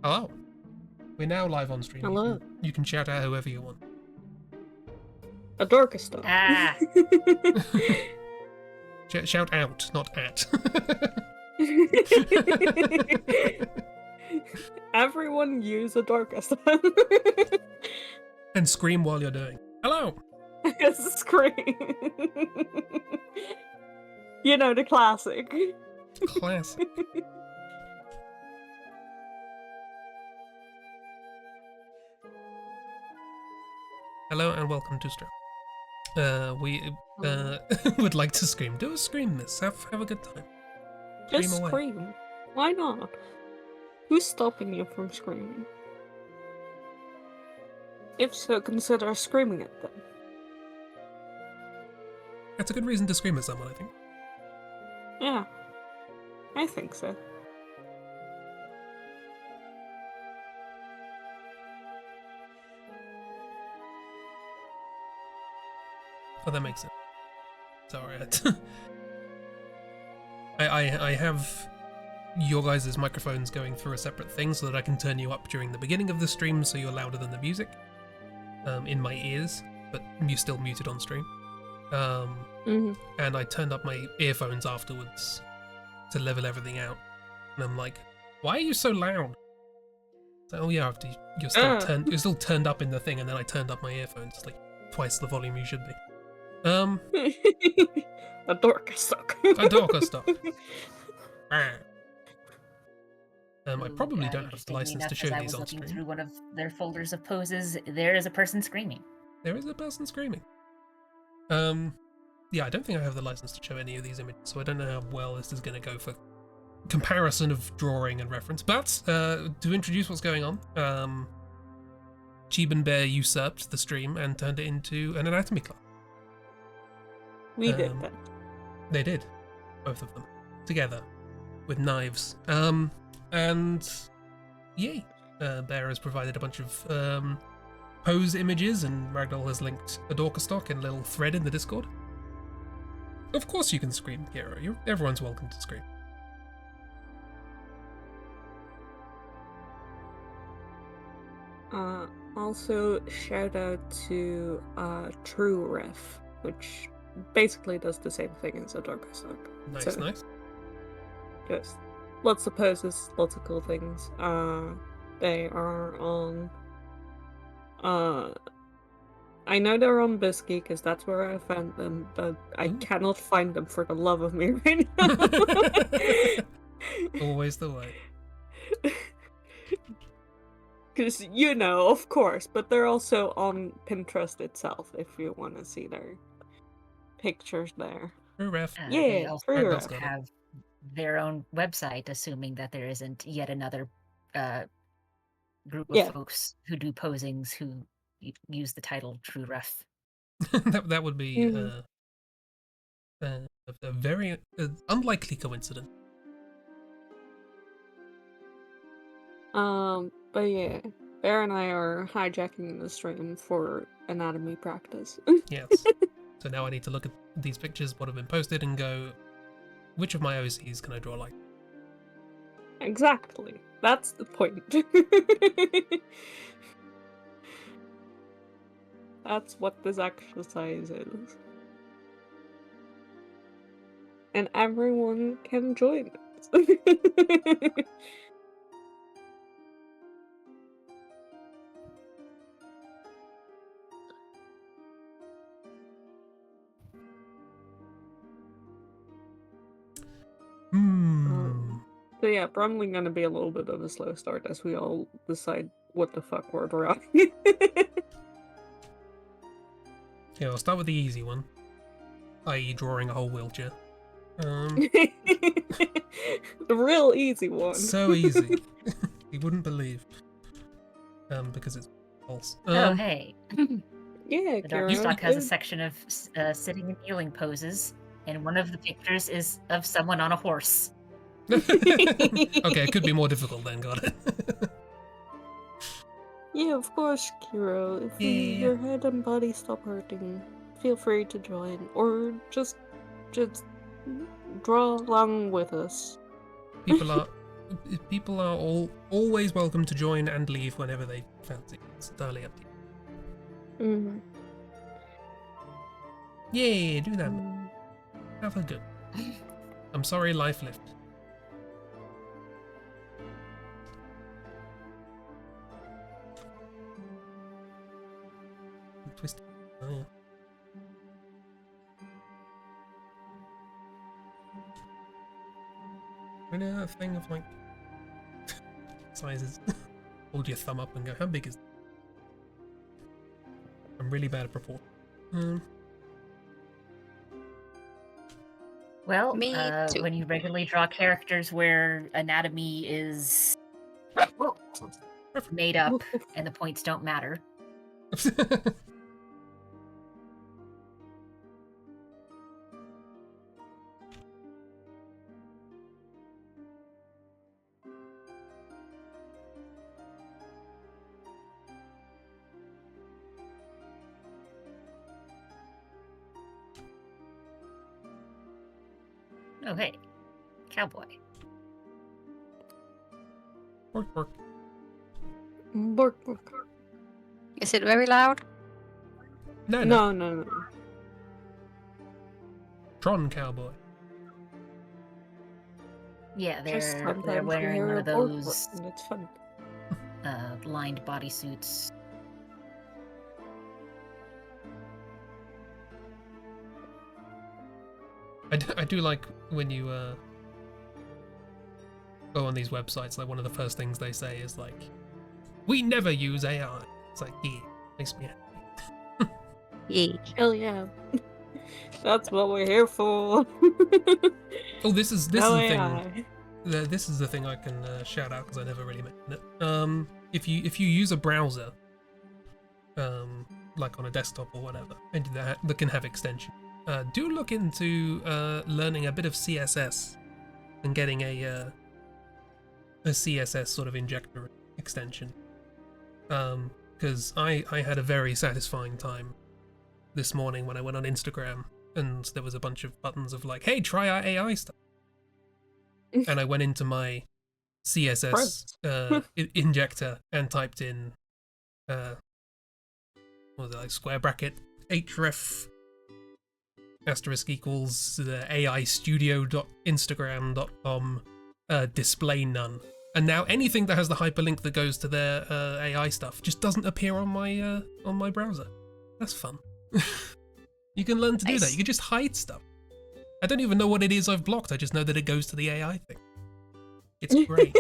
Hello. We're now live on stream. Hello. You can shout out whoever you want. A Dorcas. Ah. Shout out, not at. Everyone use a Dorcas. And scream while you're doing. Hello. Scream. You know, the classic. Classic. Hello and welcome to stream. We would like to scream. Do a scream, miss. Have a good time. Just away. scream. Why not? Who's stopping you from screaming? If so, consider screaming at them. That's a good reason to scream at someone, I think. Yeah, I think so. Oh, that makes sense. Sorry. I have your guys' microphones going through a separate thing so that I can turn you up during the beginning of the stream so you're louder than the music in my ears, but you're still muted on stream. And I turned up my earphones afterwards to level everything out. And I'm like, why are you so loud? So, oh yeah, you're still turned up in the thing, and then I turned up my earphones. It's like twice the volume you should be. A Dorcas stuck. A Dorcas stuck. I probably don't have the Interestingly license enough, to show as I these was on looking stream. through one of their folders of poses, there is a person screaming. There is a person screaming. Yeah, I don't think I have the license to show any of these images, so I don't know how well this is going to go for comparison of drawing and reference. But to introduce what's going on, ChibiNetherlands usurped the stream and turned it into an anatomy class. We did that. They did, both of them, together, with knives. And yay, Bear has provided a bunch of pose images, and Ragdoll has linked a Dorcas stock and a little thread in the Discord. Of course you can scream, Kira. Everyone's welcome to scream. Also, shout out to True Ref, which basically does the same thing as a Dorcas stock. Nice, nice. Just lots of poses, lots of cool things. They are on. I know they're on Bisky because that's where I found them, but I cannot find them for the love of me right now. Always the way. Because, you know, of course, but they're also on Pinterest itself if you want to see their pictures there. True Ref. They also True Ref. have their own website, assuming that there isn't yet another group of folks who do posings who use the title True Ref. that would be a very unlikely coincidence. But yeah, Bear and I are hijacking the stream for anatomy practice. Yes. So now I need to look at these pictures, what have been posted, and go, which of my OCs can I draw like? Exactly. That's the point. That's what this exercise is. And everyone can join it. So yeah, probably gonna be a little bit of a slow start as we all decide what the fuck we're drawing. Yeah, I'll start with the easy one, i.e. drawing a whole wheelchair. The real easy one. So easy. You wouldn't believe. Because it's false. Oh, hey. Yeah, The Dorcas stock has a section of sitting and kneeling poses, and one of the pictures is of someone on a horse. Okay, it could be more difficult then, got it. Yeah, of course, Kiro. If your head and body stop hurting, feel free to join, or just draw along with us. People are people are always welcome to join and leave whenever they fancy. It's entirely up to you. Mm. Yeah, do that. Have a good. I'm sorry, life lived. Twisted. Oh, yeah. You know that thing of like sizes? Hold your thumb up and go, how big is it? I'm really bad at proportion. Well, Me too. when you regularly draw characters where anatomy is made up and the points don't matter. Oh, hey, cowboy. Work, work. Bork, bork. Is it very loud? No. Tron cowboy. Yeah, Just they're sometimes you wearing hear one a of bork those bork, and it's fun. lined bodysuits. I do like when you go on these websites, like one of the first things they say is like, we never use AI. It's like, yeah, makes me happy. Yeah. Hell yeah. That's what we're here for. Oh, this is the No thing. AI. This is the thing I can shout out because I never really mentioned it. If you use a browser, like on a desktop or whatever, and that can have extension, do look into learning a bit of CSS and getting a CSS sort of injector extension. Because I had a very satisfying time this morning when I went on Instagram and there was a bunch of buttons of like, hey, try our AI stuff. And I went into my CSS injector and typed in, what was it, like square bracket href asterisk equals aistudio.instagram.com display none. And now anything that has the hyperlink that goes to their AI stuff just doesn't appear on my browser. That's fun. You can learn to do that. You can just hide stuff. I don't even know what it is I've blocked. I just know that it goes to the AI thing. It's great.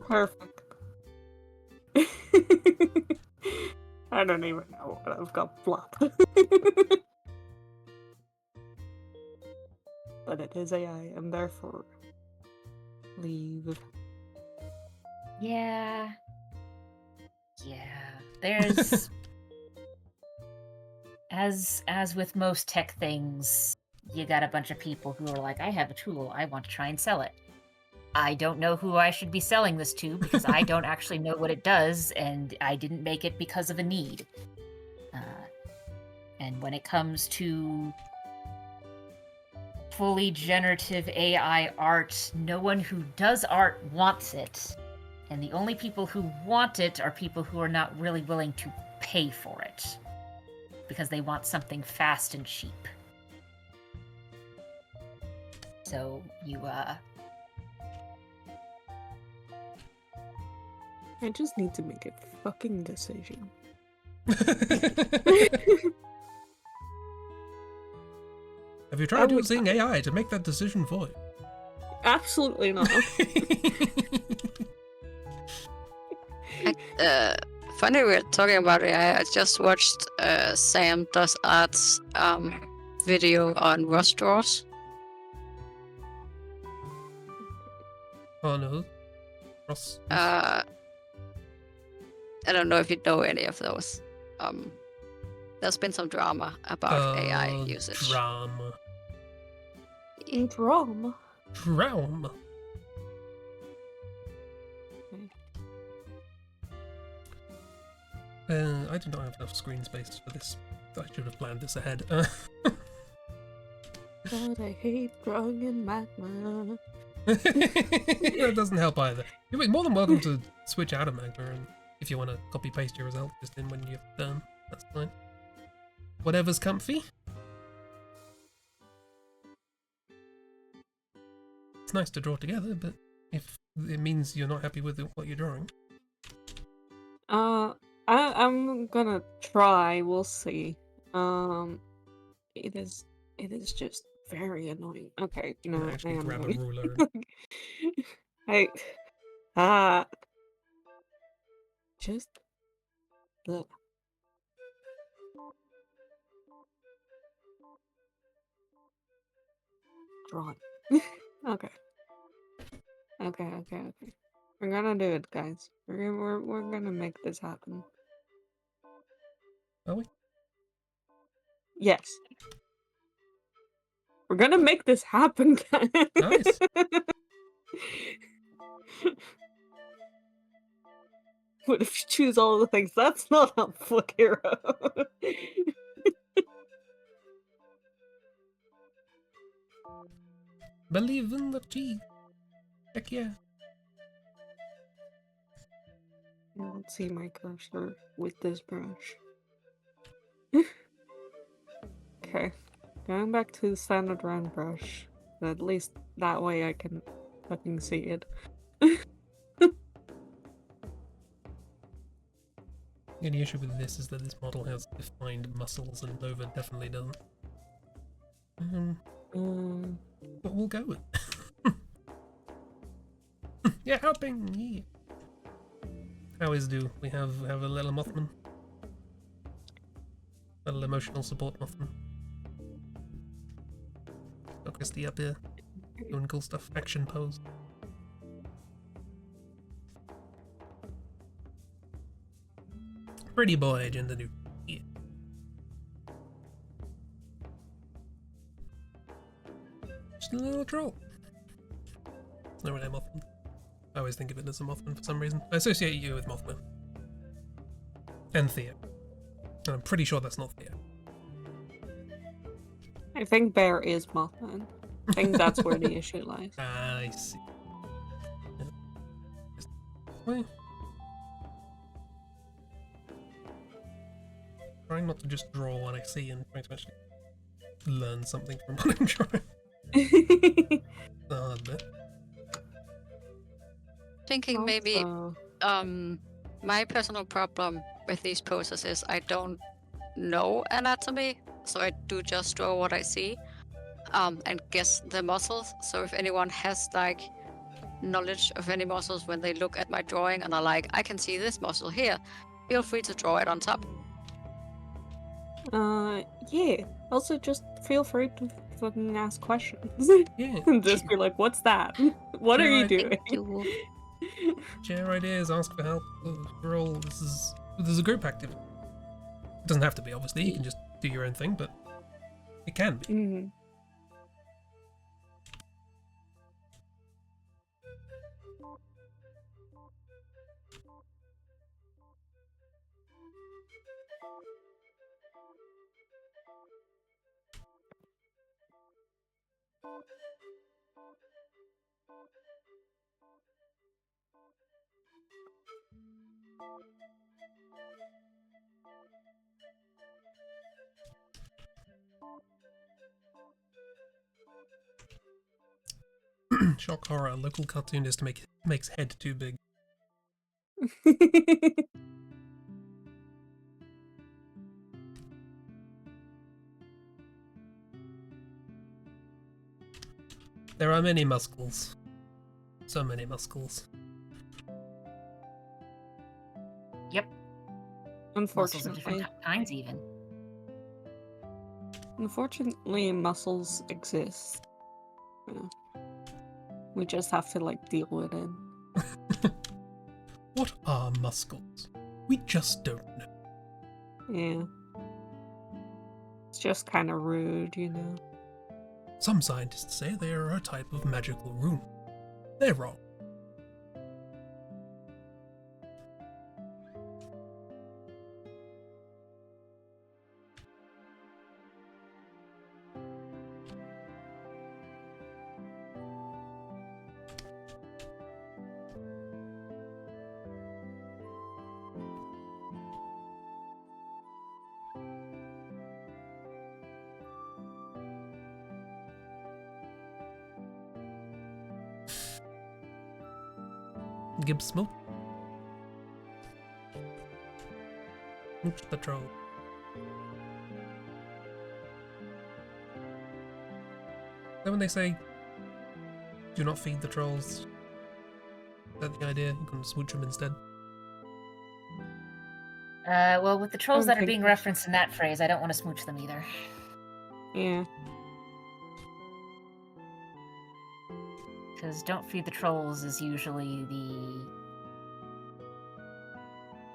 Perfect. I don't even know what I've got blocked. But it is AI, and therefore leave. Yeah. There's as with most tech things, you got a bunch of people who are like, I have a tool, I want to try and sell it. I don't know who I should be selling this to because I don't actually know what it does, and I didn't make it because of a need. And when it comes to fully generative AI art, no one who does art wants it. And the only people who want it are people who are not really willing to pay for it. Because they want something fast and cheap. So you, I just need to make a fucking decision. Have you tried using AI to make that decision for you? Absolutely not. Funny we're talking about AI. I just watched Sam Does Art's video on Rush Draws. Oh no. Ross. I don't know if you know any of those. There's been some drama about AI usage. Drama. Drama. Drama. I do not have enough screen space for this. I should have planned this ahead. God, I hate drawing in magma. That doesn't help either. You're more than welcome to switch out of Magma, and if you want to copy paste your result just in when you're done, that's fine. Whatever's comfy. It's nice to draw together, but if it means you're not happy with what you're drawing. I'm gonna try. We'll see. It is just very annoying. Okay, You no, know, I actually am grab a going. ruler. I ah just look. Draw it. Okay. Okay. We're gonna do it, guys. We're gonna make this happen. Are we? Yes. We're gonna make this happen, guys. Nice. What if you choose all the things? That's not helpful, hero. Believe in the cheese. Heck yeah. I don't see my cursor with this brush. Okay. Going back to the standard round brush. At least that way I can fucking see it. The only issue with this is that this model has defined muscles and Nova definitely doesn't. But we'll go with it. Yeah, helping! Yeah. How is do? We have a little Mothman? Little emotional support Mothman. Got Christy up here. Doing cool stuff. Action pose. Pretty boy, gender new. Yeah. Just a little troll. It's not really a Mothman. I always think of it as a Mothman for some reason. I associate you with Mothman. And Theo. And I'm pretty sure that's not Theo. I think Bear is Mothman. I think that's where the issue lies. I see. Yeah. Well, trying not to just draw what I see and trying to actually learn something from what I'm drawing. The hard bit. Thinking maybe Also, my personal problem with these poses is I don't know anatomy, so I do just draw what I see and guess the muscles. So if anyone has like knowledge of any muscles when they look at my drawing and are like, I can see this muscle here, feel free to draw it on top. yeah. Also, just feel free to fucking ask questions. Yeah. And just be like, what's that? What are you Yeah, doing? Share ideas, ask for help. We're all, this is a group activity. It doesn't have to be, obviously. You can just do your own thing, but it can be. Mhm. Shock horror. A local cartoonist makes head too big. There are many muscles. So many muscles. Yep. Muscles of different Unfortunately, kinds, even. muscles exist. Yeah. We just have to like deal with it. What are muscles? We just don't know. Yeah. It's just kind of rude, you know. Some scientists say they are a type of magical rune. They're wrong. Give smoke. Smooch the troll. Then when they say, do not feed the trolls, is that the idea? You can smooch them instead. Well, with the trolls don't that are think being so. referenced in that phrase, I don't want to smooch them either. Yeah. Because don't feed the trolls is usually the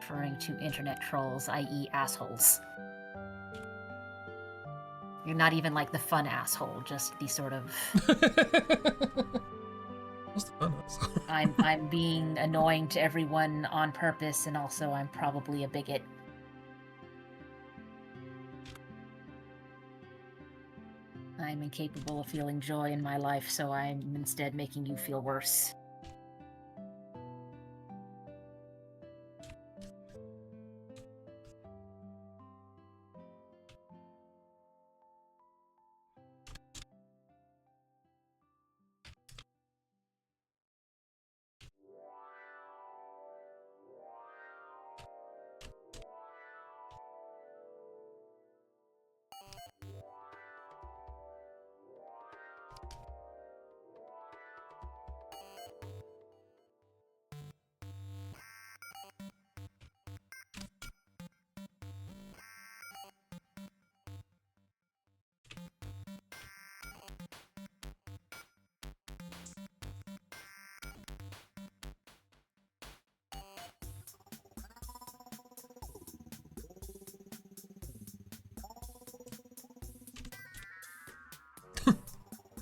referring to internet trolls, i.e. assholes. You're not even like the fun asshole, just the sort of What's the fun of this? I'm being annoying to everyone on purpose, and also I'm probably a bigot. I'm incapable of feeling joy in my life, so I'm instead making you feel worse.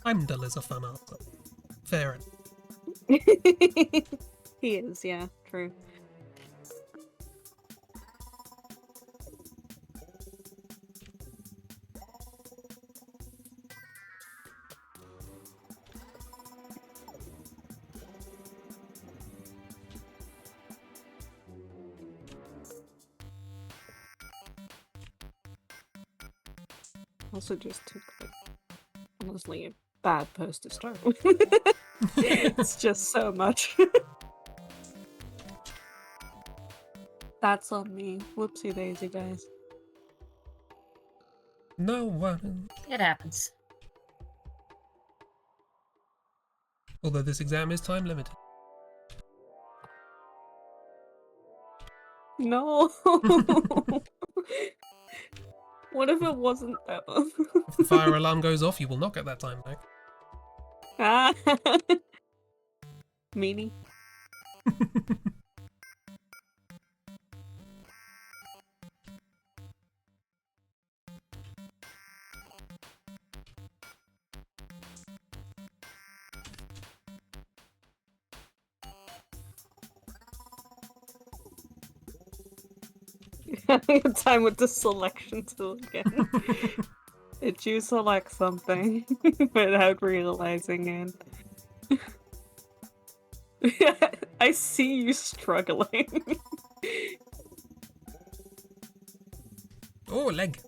Heimdall is a fun answer. Fair enough. He is, yeah, true. Also just took like honestly a bad post to start with. It's just so much. That's on me. Whoopsie daisy, guys. No one. It happens. Although this exam is time limited. No. What if it wasn't that one? If the fire alarm goes off, you will not get that time back. Ah. Meanie. Having a time with the selection tool again. Did you select something without realizing it? I see you struggling. Oh, leg.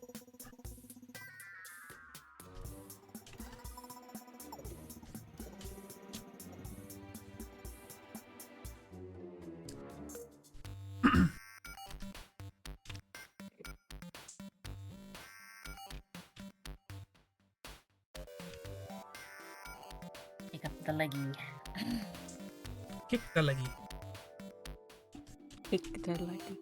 Pick up the leggy. Kick the leggy. Pick the lucky.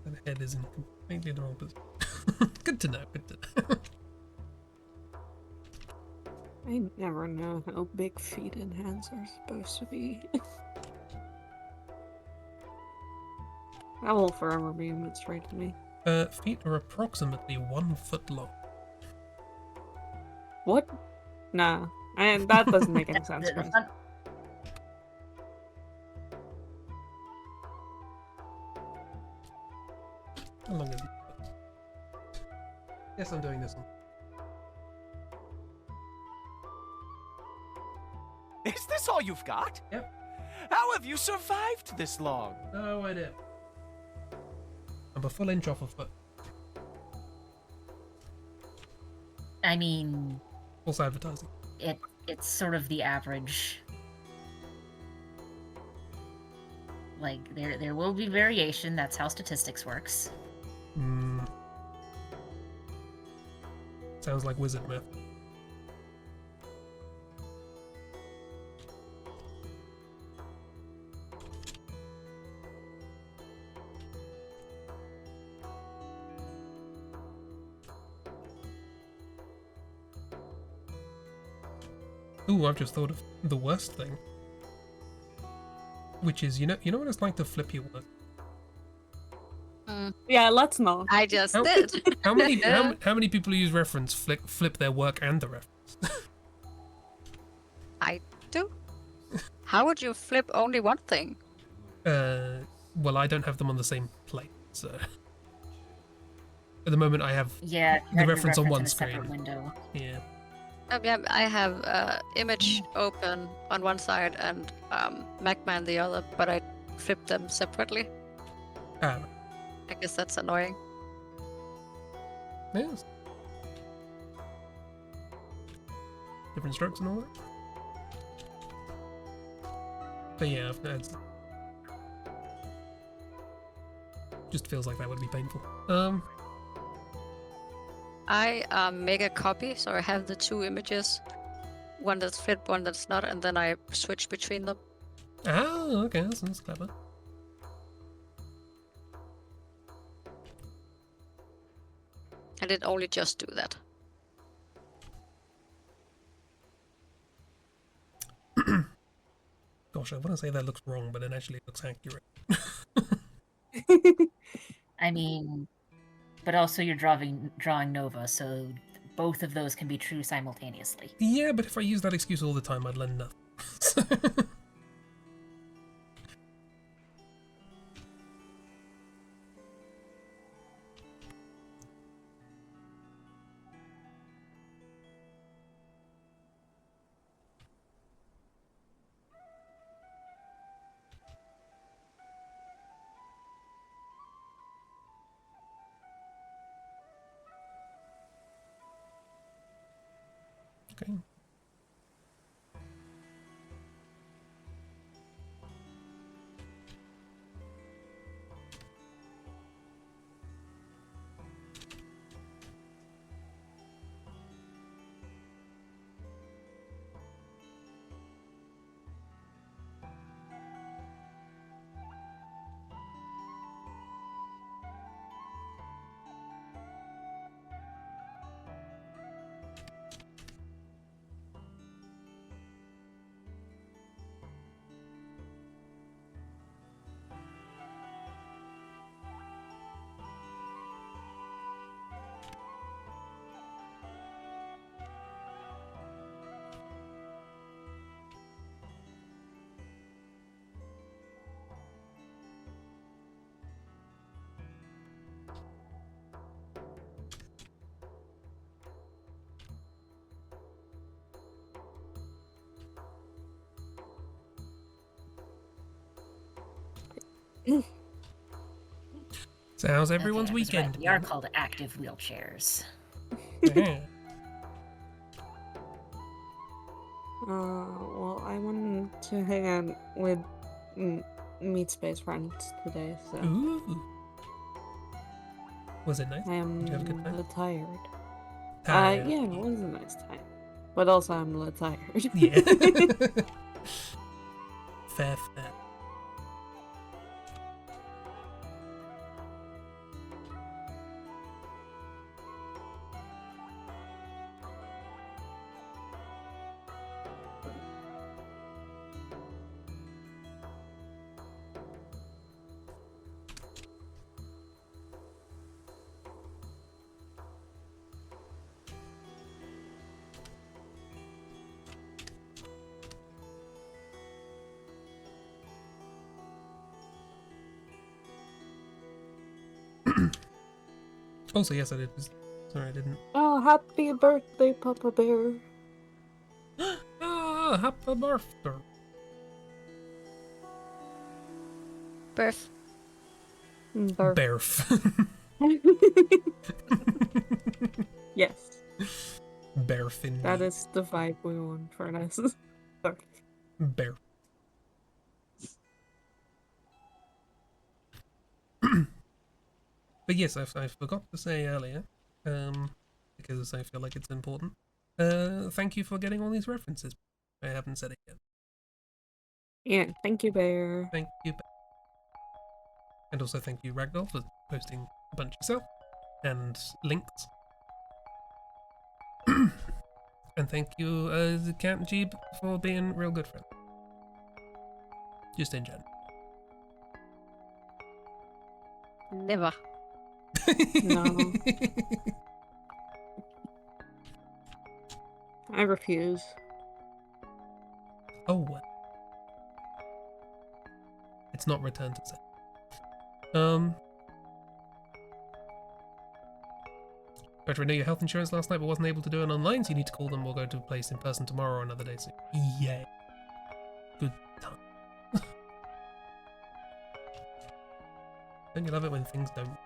The head is in completely the wrong position. Good to know, good to know. I never know how big feet and hands are supposed to be. That will forever be a mystery to me. Feet are approximately 1 foot long. What? Nah. And that doesn't make any sense, The guys. fun- How long is it? Yes, I'm doing this one. Is this all you've got? Yep. How have you survived this long? No idea. I'm a full inch off a foot. I mean, False advertising. it's sort of the average. Like, there will be variation, that's how statistics works. Sounds like wizard math. Ooh, I've just thought of the worst thing. Which is, you know what it's like to flip your work? Yeah, let's not. I just How- did. How many people who use reference flip their work and the reference? I do. How would you flip only one thing? Well, I don't have them on the same plate, so at the moment I have Yeah, the you reference on in one a separate screen. window. Yeah. Yeah, I have image open on one side and magma on the other, but I flip them separately. Ah, I guess that's annoying. yes. Different strokes and all that. But yeah, that's just feels like that would be painful. I make a copy, so I have the two images, one that's flipped, one that's not, and then I switch between them. Oh, okay, that's clever. I did only just do that. Gosh, I want to say that looks wrong, but it actually looks accurate. I mean, but also you're drawing Nova, so both of those can be true simultaneously. Yeah, but if I use that excuse all the time, I'd learn nothing. Okay. So how's everyone's Okay, I was weekend? right, we are called active wheelchairs. Yeah. Well, I wanted to hang out with Meat Space friends today, so Ooh. Was it nice? I am Did you have a good a time? little tired. Tired. Yeah, it was a nice time, but also I'm a little tired. Yeah. Fair. Also, yes, I did. Sorry, I didn't. Oh, happy birthday, Papa Bear! Oh, Ah, happy birthday. Birth. Berf. Yes, Berf indeed. that is the vibe we want for this. Sorry. Berf. But yes, I forgot to say earlier, because I feel like it's important. Thank you for getting all these references. I haven't said it yet. Yeah, thank you, Bear. Thank you. And also thank you, Ragdoll, for posting a bunch yourself and links. And thank you, Camp Jeeb, for being real good friend. Just in general. Never. No. I refuse. Oh, well. It's not return to set. Tried to renew your health insurance last night but wasn't able to do it online, so you need to call them or go to a place in person tomorrow or another day soon. Yay. Good time. Don't you love it when things don't?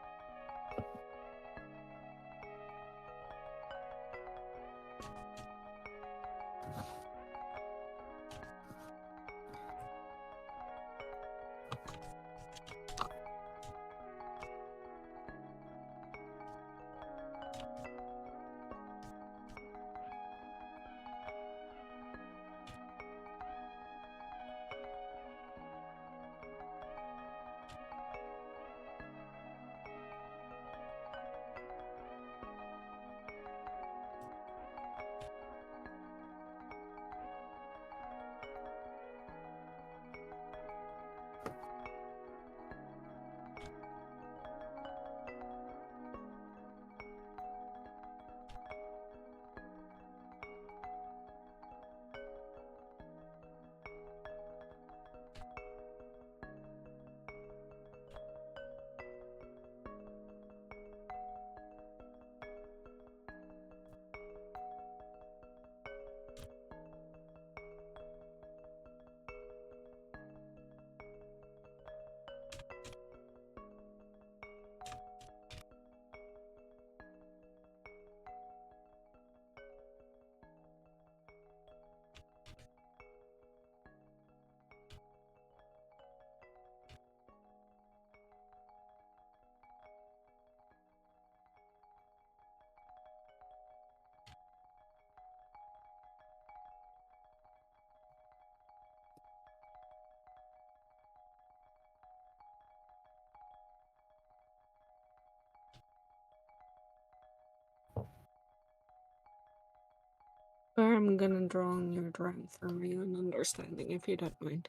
Bear, I'm gonna draw on your drawing for me and understanding, if you don't mind.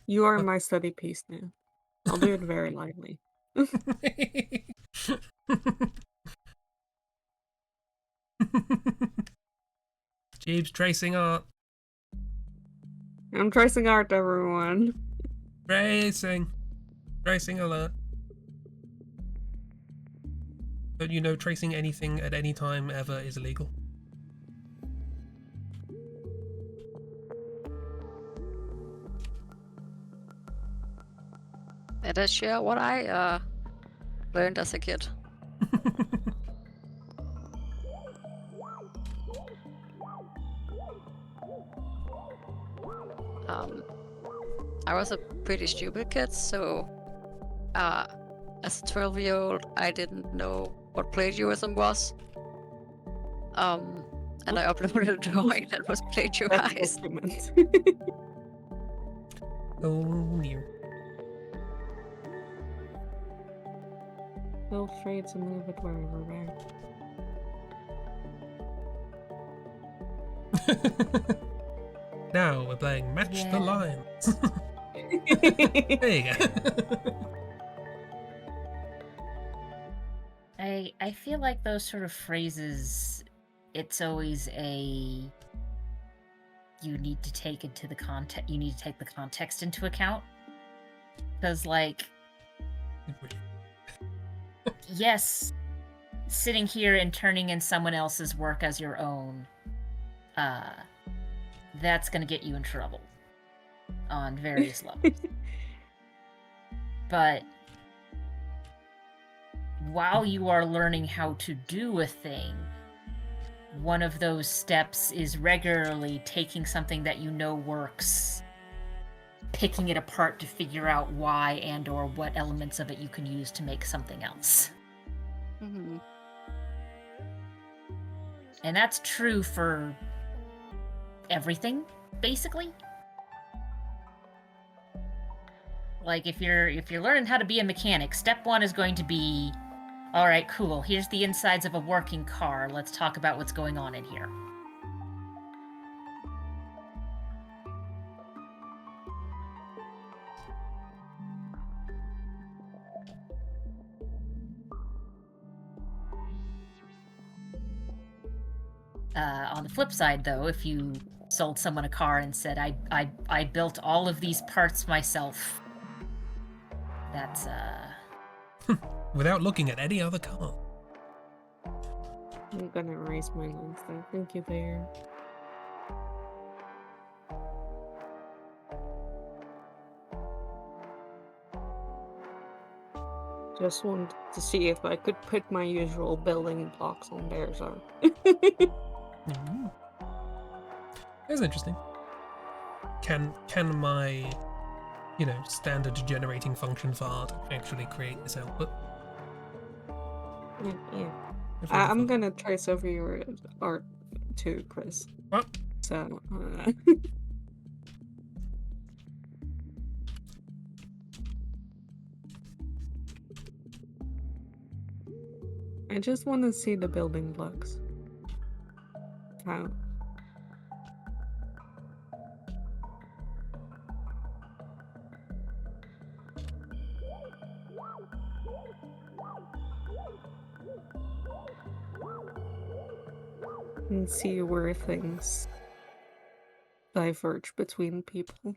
You are my study piece now. I'll do it very lightly. Jeeb's tracing art. I'm tracing art, everyone. Tracing. Tracing alert. Don't you know tracing anything at any time ever is illegal? Let us share what I learned as a kid. I was a pretty stupid kid, so as a 12-year-old, I didn't know what plagiarism was. And I uploaded a drawing that was plagiarized. Document. Oh dear. Feel free to move it wherever, Bear. Now we're playing Match the Yeah. Lines. There you go. I feel like those sort of phrases, it's always a you need to take into the context. You need to take the context into account, because like yes, sitting here and turning in someone else's work as your own that's going to get you in trouble on various levels. But while you are learning how to do a thing, one of those steps is regularly taking something that you know works, picking it apart to figure out why and or what elements of it you can use to make something else. Mm-hmm. And that's true for everything, basically. Like if you're learning how to be a mechanic, step 1 is going to be, all right, cool, here's the insides of a working car. Let's talk about what's going on in here. On the flip side, though, if you sold someone a car and said, I built all of these parts myself, that's, Without looking at any other car. I'm gonna erase my lines there. Thank you, Bear. Just wanted to see if I could put my usual building blocks on Bear's art. Mm. That's interesting. Can my, standard generating function for art actually create this output? Yeah. If I I'm default- gonna trace over your art too, Chris. What? So, I just want to see the building blocks. How? And see where things diverge between people.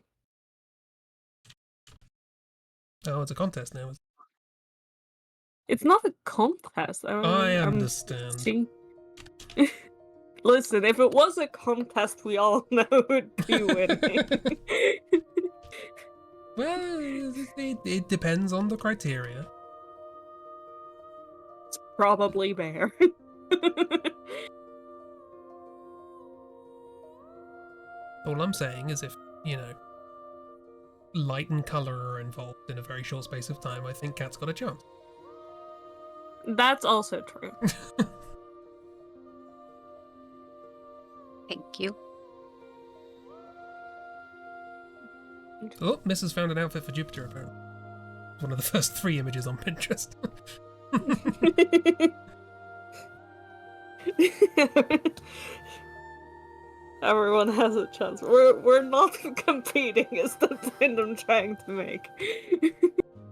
Oh, it's a contest now. It's not a contest. I I'm understand. See? Listen, if it was a contest, we all know who'd be winning. Well, it depends on the criteria. It's probably Bear. All I'm saying is if, light and colour are involved in a very short space of time, I think Cat's got a chance. That's also true. Thank you. Oh, Miss has found an outfit for Jupiter, apparently. It's one of the first 3 images on Pinterest. Everyone has a chance. We're not competing, is the point I'm trying to make.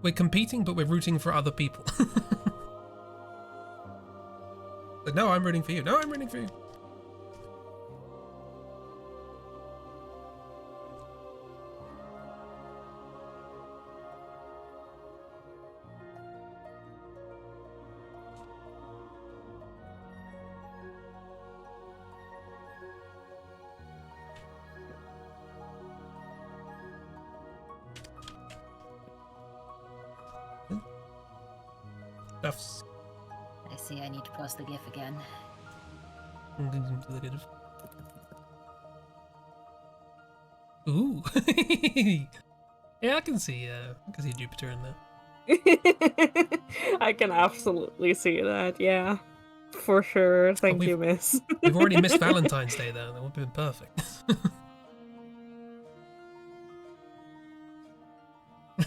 We're competing, but we're rooting for other people. Like, no, I'm rooting for you. No, I'm rooting for you. Stuffs. I see I need to post the GIF again. Ooh. Yeah, I can see Jupiter in that. I can absolutely see that, yeah. For sure. Thank you, miss. We've already missed Valentine's Day, though. That would have been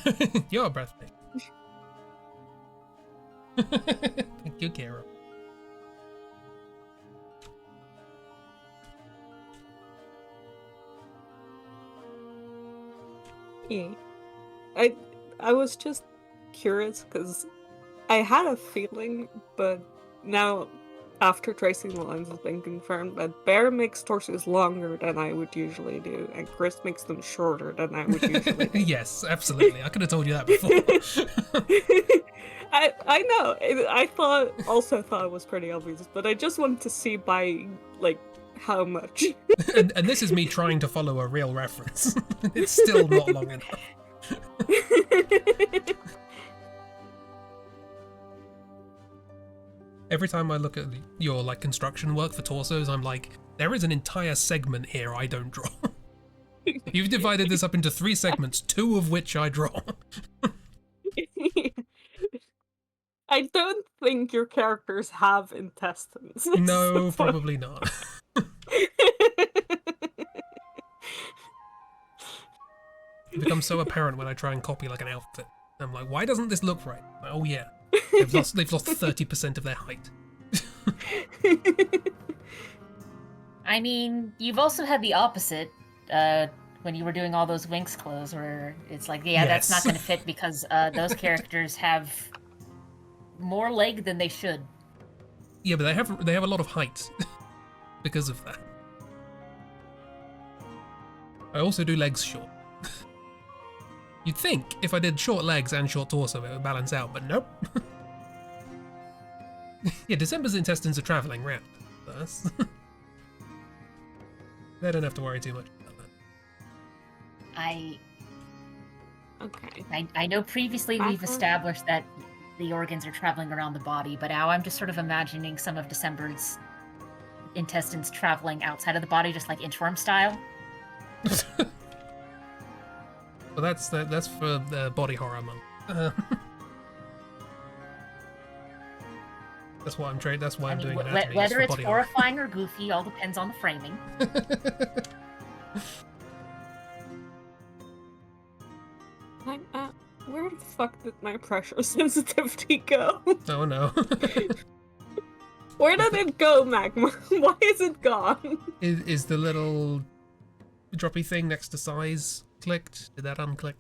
perfect. You're breathtaking. Thank you, Kara. Yeah. I was just curious because I had a feeling, but now after tracing the lines has been confirmed that Bear makes torsos longer than I would usually do, and Chris makes them shorter than I would usually do. Yes, absolutely. I could have told you that before. I know. I also thought it was pretty obvious, but I just wanted to see by like how much. And this is me trying to follow a real reference. It's still not long enough. Every time I look at your like construction work for torsos, I'm like, there is an entire segment here I don't draw. You've divided this up into 3 segments, 2 of which I draw. I don't think your characters have intestines. No, probably not. It becomes so apparent when I try and copy like an outfit. I'm like, why doesn't this look right? Oh yeah, they've lost 30% of their height. I mean, you've also had the opposite when you were doing all those Winx clothes, where it's like, yeah, that's not Yes. going to fit because those characters have more leg than they should. Yeah, but they have a lot of height because of that. I also do legs short. You'd think if I did short legs and short torso it would balance out, but nope. Yeah, December's intestines are travelling round. They don't have to worry too much about that. I know previously we've established that the organs are traveling around the body, but now I'm just sort of imagining some of December's intestines traveling outside of the body, just like inchworm style. Well, that's for the body horror month. That's why I'm doing anatomy. Whether it's body horror. horrifying or goofy, all depends on the framing. Where the fuck did my pressure sensitivity go? Oh no. Where did it go, Magma? Why is it gone? Is the little droppy thing next to size clicked? Did that unclick?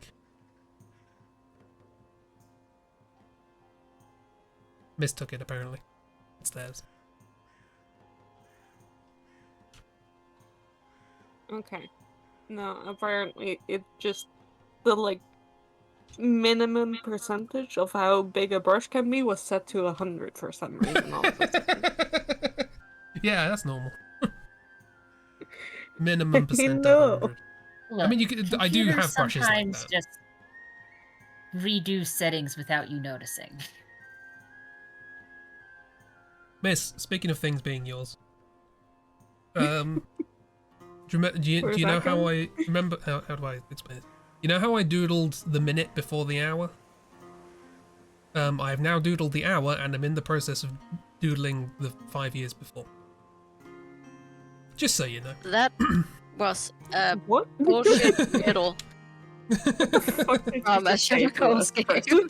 Mistook it apparently. It's theirs. Okay. No, apparently it just the like minimum percentage of how big a brush can be was set to 100 for some reason. All of a sudden. Yeah, that's normal. Minimum percent know. of 100. Look, I mean, I do have brushes like sometimes that. just redo settings without you noticing. Miss, speaking of things being yours, do you know how I remember? How do I explain it? You know how I doodled the minute before the hour? I have now doodled the hour, and I'm in the process of doodling the 5 years before. Just so you know. That was a What? bullshit riddle from a Sherlock game.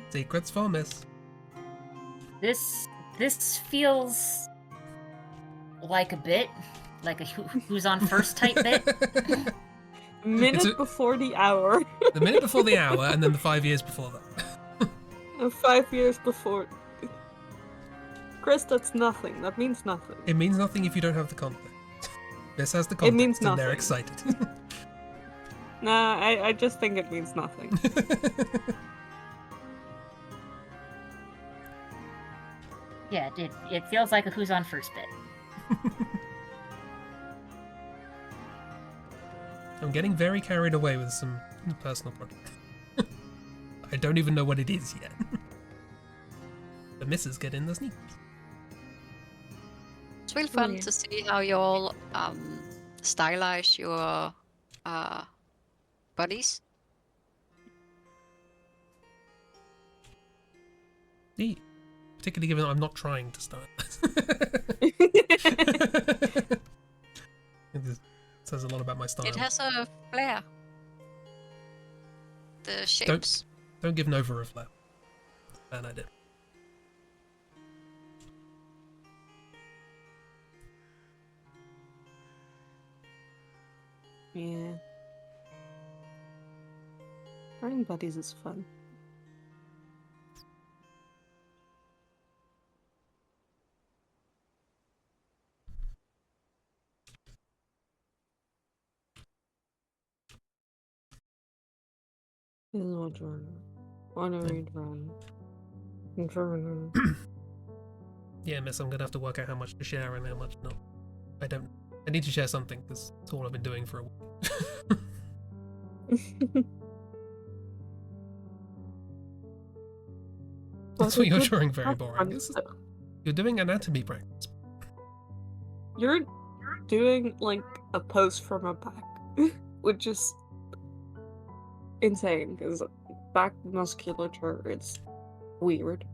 Secrets for Miss. This feels like a bit, like a who's on first type bit. Minute before the hour. The minute before the hour, and then the 5 years before that. And 5 years before. Chris, that's nothing. That means nothing. It means nothing if you don't have the context. This has the context, means and they're nothing. excited. Nah, I just think it means nothing. Yeah, it feels like a who's on first bit. I'm getting very carried away with some personal project. I don't even know what it is yet. The misses get in the sneakers. It's really fun yeah. to see how you all stylize your bodies. Yeah. Particularly given I'm not trying to start. It says a lot about my style. It has a flair. The shapes. Don't give Nova a flap. Bad idea. Yeah. Drawing buddies is fun. This is what journal. Wanna read run. Journal. Yeah, miss, I'm gonna have to work out how much to share and how much not. I don't. I need to share something because it's all I've been doing for a week. That's what you're drawing very boring. You're doing anatomy practice. You're doing like a pose from a back, which is insane because back musculature is weird.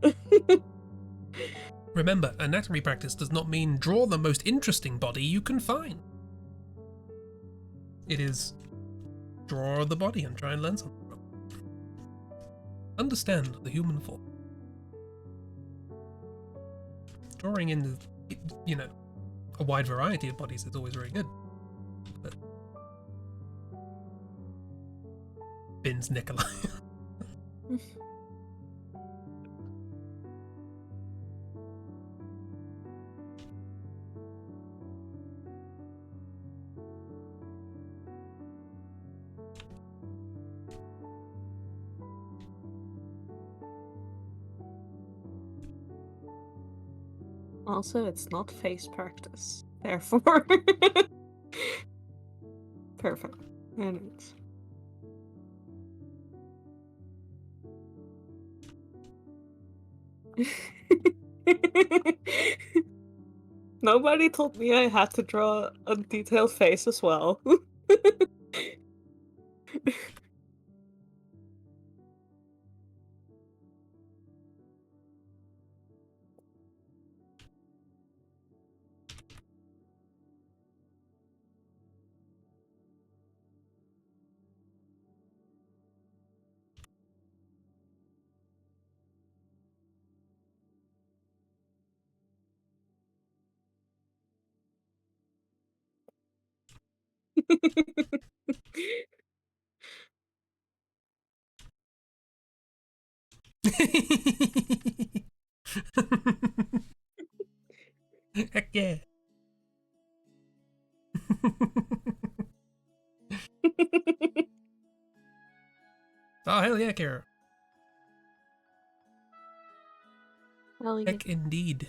Remember, anatomy practice does not mean draw the most interesting body you can find. It is draw the body and try and learn something from it. Understand the human form. Drawing in, you know, a wide variety of bodies is always very good. But Bins Nikolai. Also, it's not face practice, therefore. Perfect. Anyways. Nobody told me I had to draw a detailed face as well. Heck yeah. Oh, hell yeah, Kara. Hell yeah. Heck indeed.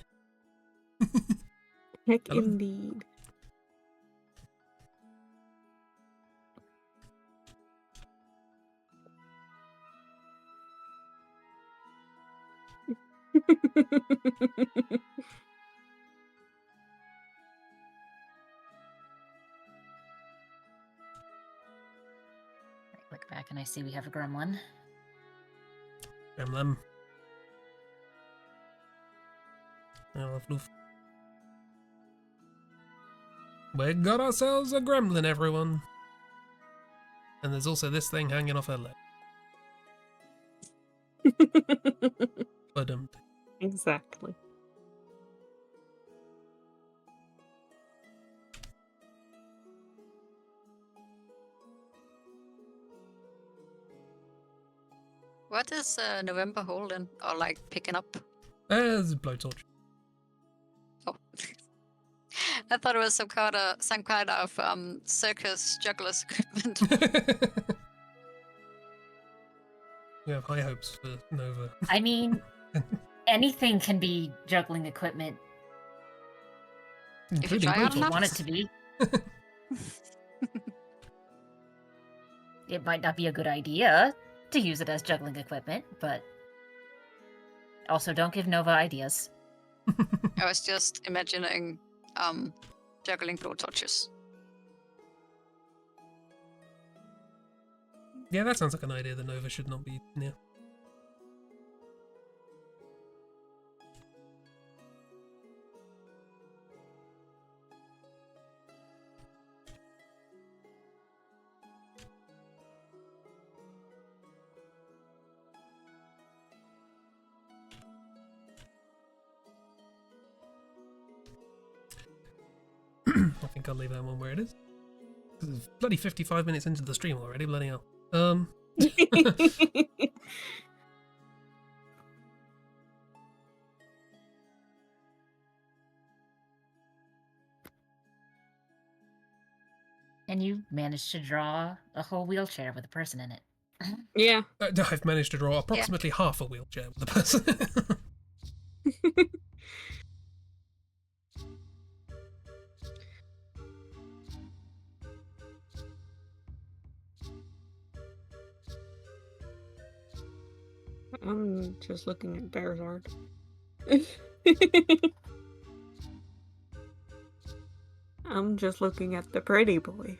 Heck I love- indeed. I click back and I see we have a gremlin. Gremlin. Oh, floof. We got ourselves a gremlin, everyone. And there's also this thing hanging off her leg. But Exactly. What is November holding? Or like picking up? there's a blowtorch. Oh. I thought it was some kind of circus juggler's equipment. We have high hopes for Nova. I mean, anything can be juggling equipment If you Including try hard if you enough. want it to be. It might not be a good idea to use it as juggling equipment, but also don't give Nova ideas. I was just imagining juggling blowtorches. Yeah, that sounds like an idea that Nova should not be near. I think I'll leave that one where it is. 'Cause it's bloody 55 minutes into the stream already, bloody hell. And you managed to draw a whole wheelchair with a person in it. Yeah. I've managed to draw approximately half a wheelchair with a person. I'm just looking at Bear's art. I'm just looking at the pretty boy.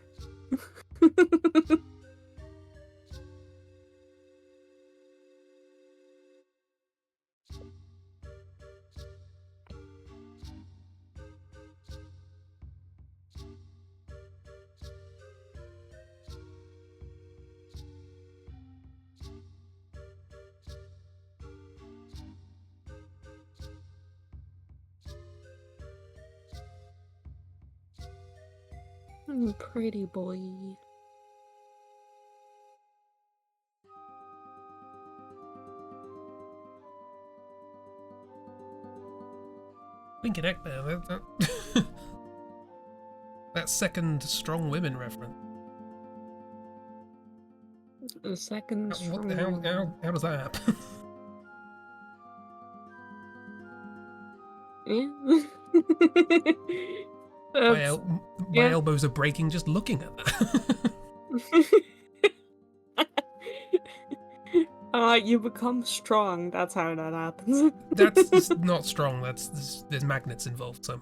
Pretty boy. Blinking heck there. That second strong women reference. The second What the hell? How does that happen? Yeah. My elbows are breaking just looking at that. You become strong. That's how that happens. That's not strong. There's magnets involved. So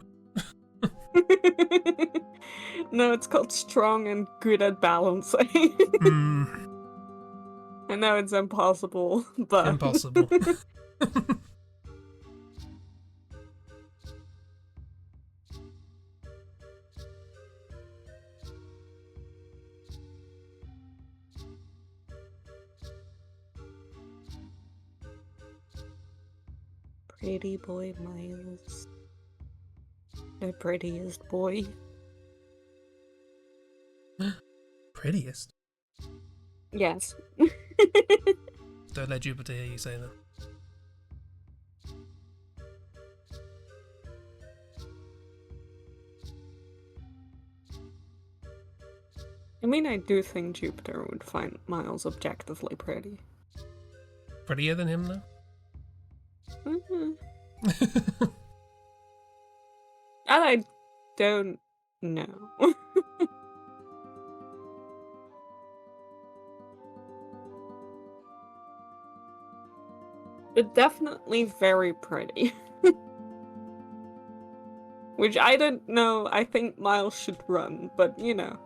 No, it's called strong and good at balancing. I know it's impossible, but impossible. Pretty boy Miles. The prettiest boy. Prettiest. Yes. Don't let Jupiter hear you say that. I mean, I do think Jupiter would find Miles objectively pretty. Prettier than him, though? And I don't know. But definitely very pretty. Which I don't know, I think Miles should run, but you know.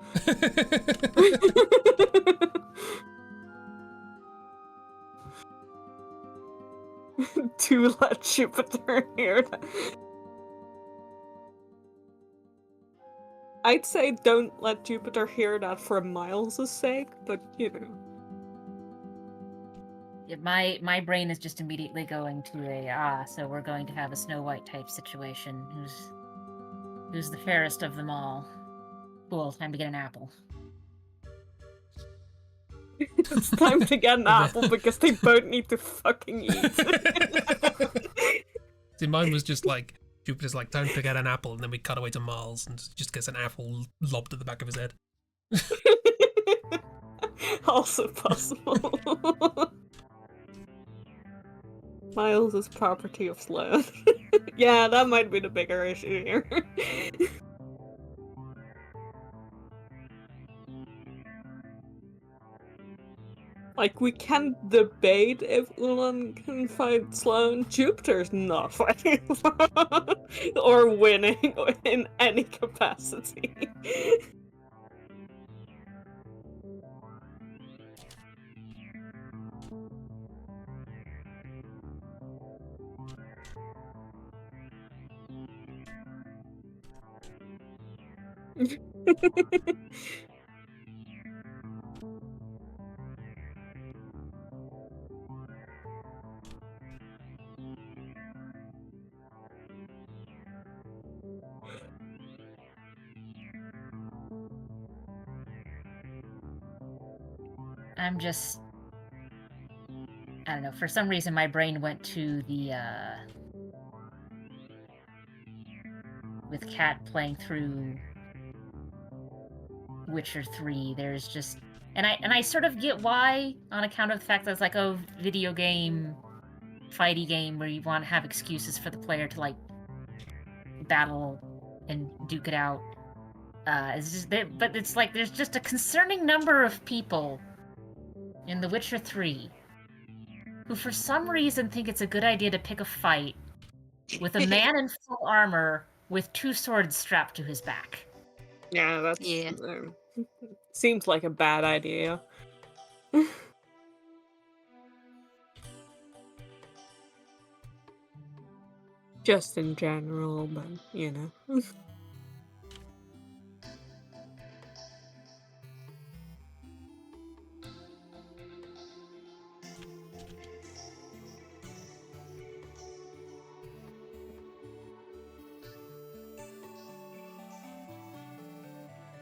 To let Jupiter hear that. I'd say don't let Jupiter hear that for Miles' sake, but you know. Yeah, my brain is just immediately going to so we're going to have a Snow White type situation. Who's the fairest of them all? Cool, time to get an apple. It's time to get an apple because they both need to fucking eat. See, mine was just like, Jupiter's like, time to get an apple, and then we cut away to Mars and just gets an apple lobbed at the back of his head. Also possible. Miles is property of Sloan. Yeah, that might be the bigger issue here. Like, we can debate if Ulan can fight Sloan. Jupiter's not fighting Sloan. Or winning in any capacity. I'm just... I don't know, for some reason my brain went to the, with Kat playing through Witcher 3, there's just... And I sort of get why, on account of the fact that it's like, oh, video game, fighty game, where you want to have excuses for the player to, like, battle and duke it out. It's just, but it's like, there's just a concerning number of people in The Witcher 3 who for some reason think it's a good idea to pick a fight with a man in full armor with 2 swords strapped to his back. Yeah, that's Yeah. seems like a bad idea. Just in general, but you know.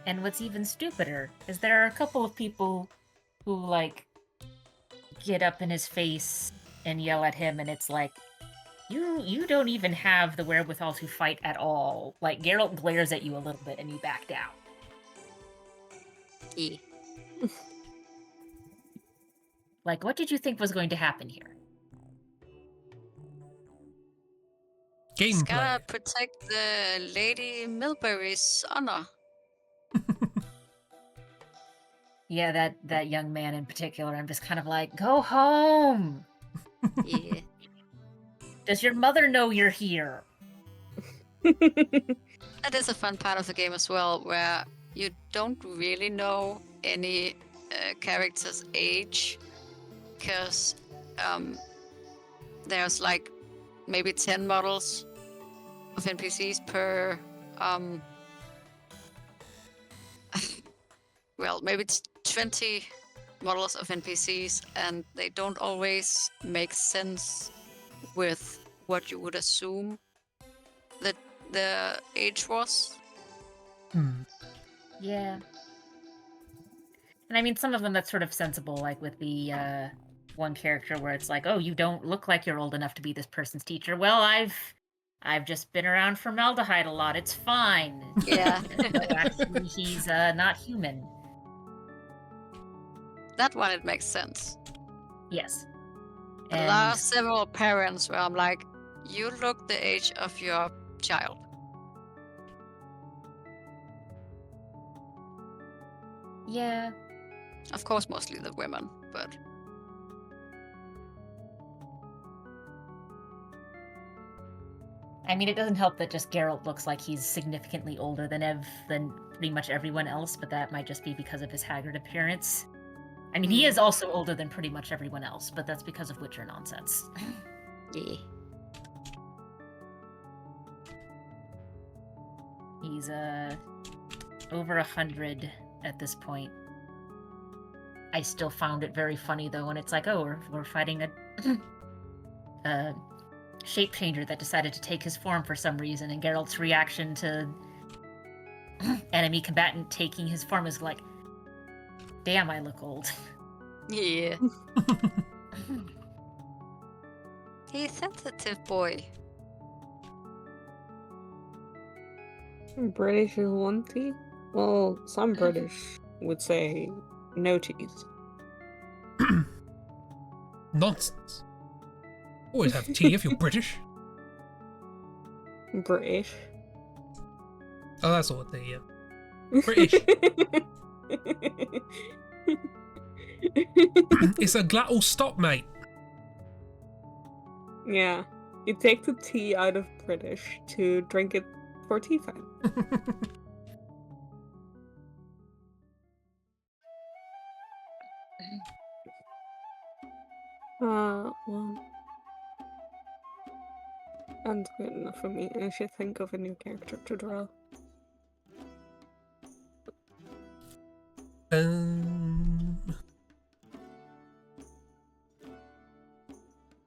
And what's even stupider is there are a couple of people who, like, get up in his face and yell at him, and it's like, you don't even have the wherewithal to fight at all. Like, Geralt glares at you a little bit and you back down. Yeah. Like, what did you think was going to happen here? He's Gameplay. gotta protect the Lady Milbury's honor. Yeah, that young man in particular, I'm just kind of like, go home! Yeah. Does your mother know you're here? That is a fun part of the game as well, where you don't really know any character's age, because there's like maybe 10 models of NPCs per well, maybe it's 20 models of NPCs, and they don't always make sense with what you would assume that the age was. Yeah. And I mean, some of them that's sort of sensible, like with the one character where it's like, oh, you don't look like you're old enough to be this person's teacher. Well, I've just been around formaldehyde a lot. It's fine. Yeah. No, actually, he's not human. That one, it makes sense. Yes. But there are several parents where I'm like, you look the age of your child. Yeah. Of course, mostly the women, but I mean, it doesn't help that just Geralt looks like he's significantly older than pretty much everyone else, but that might just be because of his haggard appearance. I mean, he is also older than pretty much everyone else, but that's because of Witcher nonsense. yeah. He's over 100 at this point. I still found it very funny though when it's like, oh, we're fighting a shape changer that decided to take his form for some reason, and Geralt's reaction to enemy combatant taking his form is like, damn, I look old. Yeah. He's a sensitive boy. British is one tea? Well, some British would say no teas. Nonsense. Always have tea if you're British. British. Oh, that's all the British. It's a glottal stop, mate. Yeah. You take the tea out of British to drink it for tea time. Well. That's good enough for me. I should think of a new character to draw.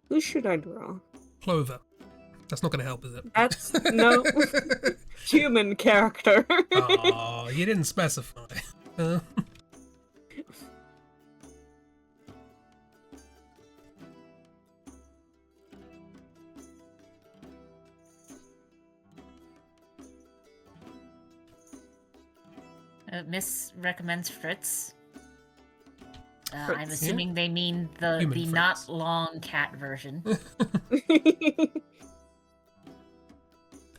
Who should I draw? Clover. That's not going to help, is it? That's no human character. Oh, you didn't specify. Miss recommends Fritz. Fritz, I'm assuming they mean the Human Fritz. not long cat version.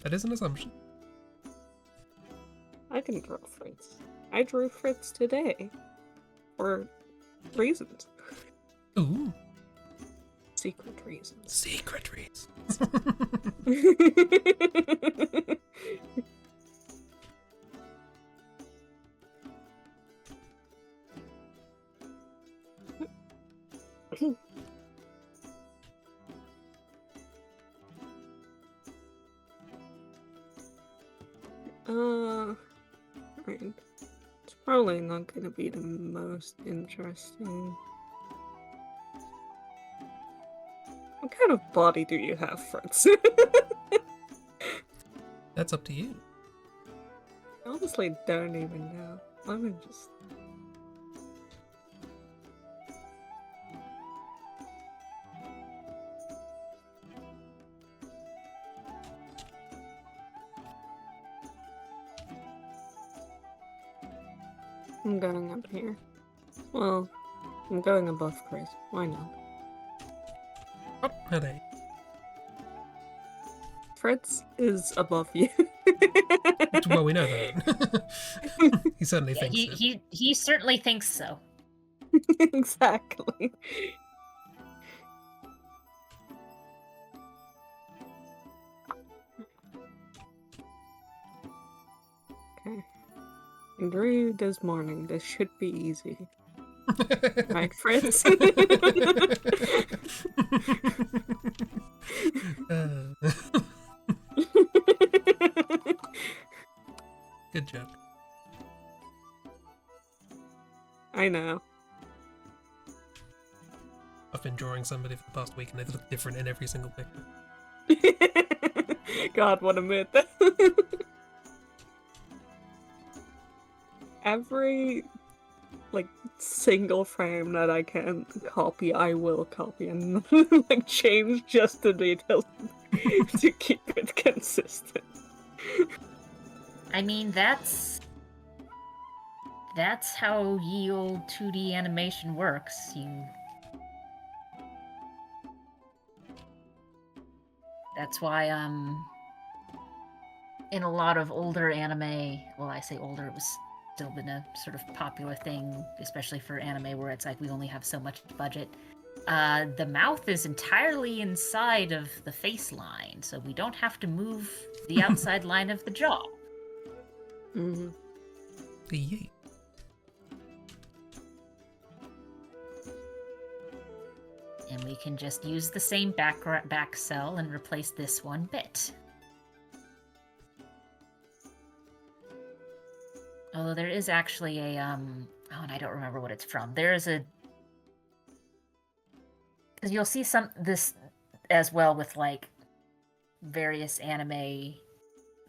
That is an assumption. I can draw Fritz. I drew Fritz today. For reasons. Ooh. Secret reasons. Secret reasons. Right. It's probably not gonna be the most interesting. What kind of body do you have, Fritz? That's up to you. I honestly don't even know. Let me just. I'm going up here. Well, I'm going above Chris. Why not? Oh, hello. Fritz is above you. Well, we know that. He certainly Yeah, thinks it. he certainly thinks so. Exactly. Okay. Drew this morning. This should be easy. Right, Fritz? Good joke. I know. I've been drawing somebody for the past week and they look different in every single picture. God, what a myth. Every single frame that I can copy, I will copy and change just the details to keep it consistent. I mean, that's how ye old 2D animation works. That's why in a lot of older anime, well, I say older, it was still been a sort of popular thing, especially for anime where it's like we only have so much budget. The mouth is entirely inside of the face line, so we don't have to move the outside line of the jaw. Mm-hmm. Yay. And we can just use the same back cell and replace this one bit. Although there is actually a, and I don't remember what it's from. There is a... Because you'll see this as well with, various anime,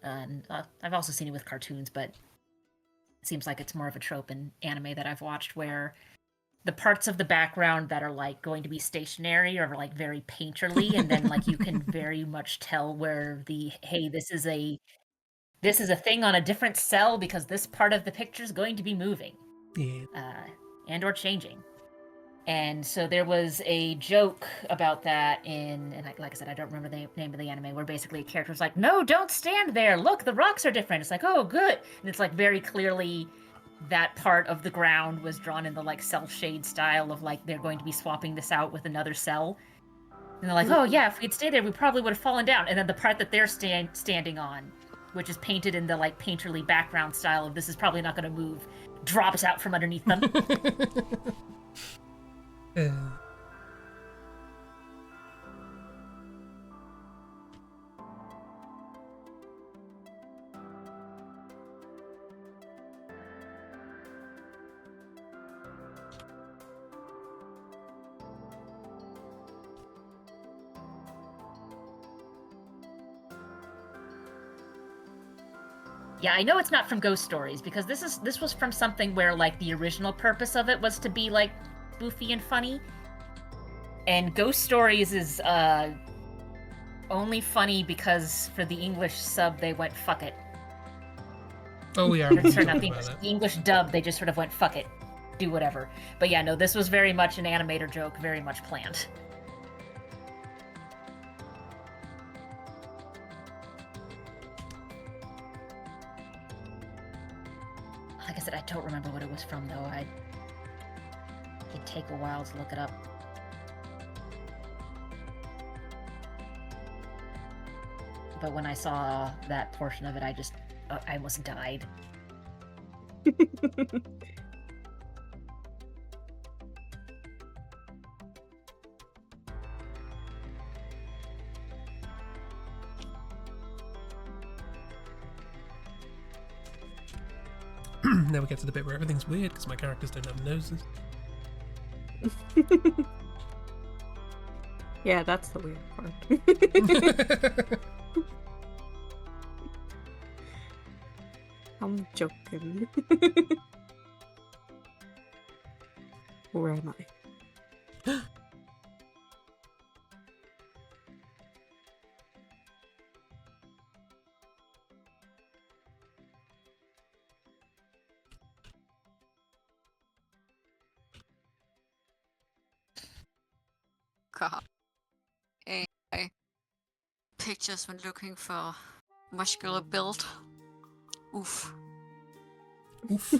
and I've also seen it with cartoons, but it seems like it's more of a trope in anime that I've watched where the parts of the background that are going to be stationary are very painterly, and then you can very much tell where this is a thing on a different cell because this part of the picture is going to be moving, and or changing. And so there was a joke about that and like I said, I don't remember the name of the anime, where basically a character was like, "No, don't stand there. Look, the rocks are different." It's like, "Oh, good." And it's very clearly that part of the ground was drawn in the cell shade style of they're going to be swapping this out with another cell. And they're like, "Oh yeah, if we'd stayed there, we probably would have fallen down." And then the part that they're standing on, which is painted in the painterly background style of this is probably not going to move, drops out from underneath them. Yeah, I know it's not from Ghost Stories because this was from something where the original purpose of it was to be spoofy and funny. And Ghost Stories is only funny because for the English sub they went fuck it. Oh yeah, Not the English dub, they just sort of went fuck it, do whatever. But yeah, no, this was very much an animator joke, very much planned. Like I said, I don't remember what it was from though. It'd take a while to look it up. but when I saw that portion of it, I almost died. Now we get to the bit where everything's weird because my characters don't have noses. Yeah, that's the weird part. I'm joking. Where am I? God. AI pictures when looking for muscular build. Oof. Oof.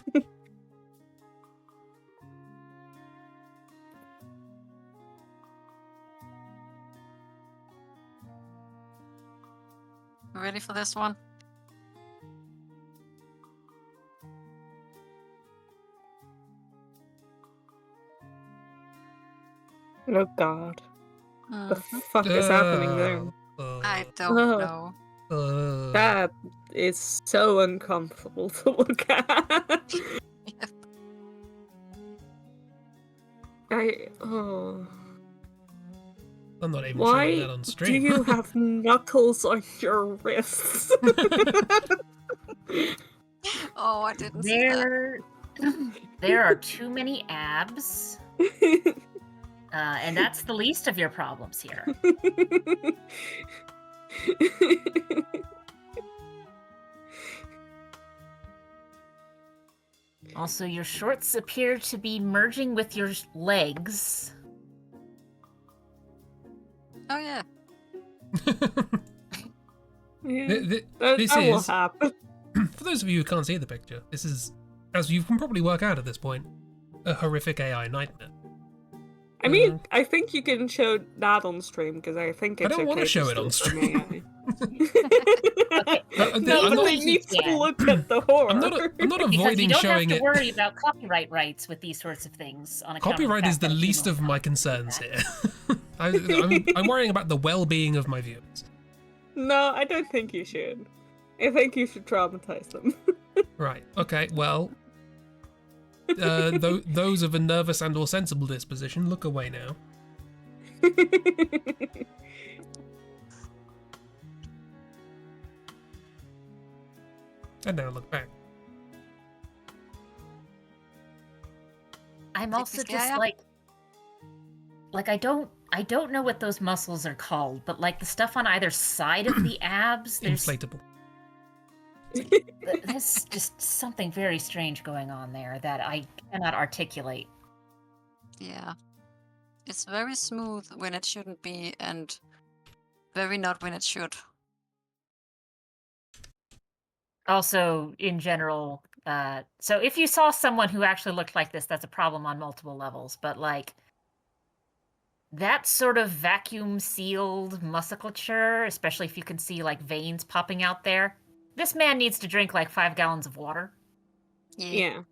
Ready for this one? Oh god. The Mhm. fuck is happening there? I don't Oh. know. That is so uncomfortable to look at. Oh. I'm not even showing Why that on do stream. you have knuckles on your wrists? Oh, I didn't see that. There are too many abs, and that's the least of your problems here. Also, your shorts appear to be merging with your legs. Oh yeah. Yeah, This that will is, happen. for those of you who can't see the picture, this is, as you can probably work out at this point, a horrific AI nightmare. I mean, I think you can show that on stream because I think I it's don't want okay to show it steal on from stream. AI. Okay, Nobody needs to look at the horror. I'm not because you avoiding don't showing have to it. worry about copyright rights with these sorts of things. On account Copyright of is the fact that least people of my can't do concerns that. here. I'm worrying about the well-being of my viewers. No, I don't think you should. I think you should traumatize them. Right. Okay. Well, those of a nervous and/or sensible disposition, look away now. And now look back. I'm Take also this just guy up. like I don't know what those muscles are called, but like the stuff on either side of the abs, there's just something very strange going on there that I cannot articulate. Yeah. It's very smooth when it shouldn't be, and very not when it should. Also, in general, so if you saw someone who actually looked like this, that's a problem on multiple levels. But like that sort of vacuum sealed musculature, especially if you can see like veins popping out there, this man needs to drink like 5 gallons of water. Yeah.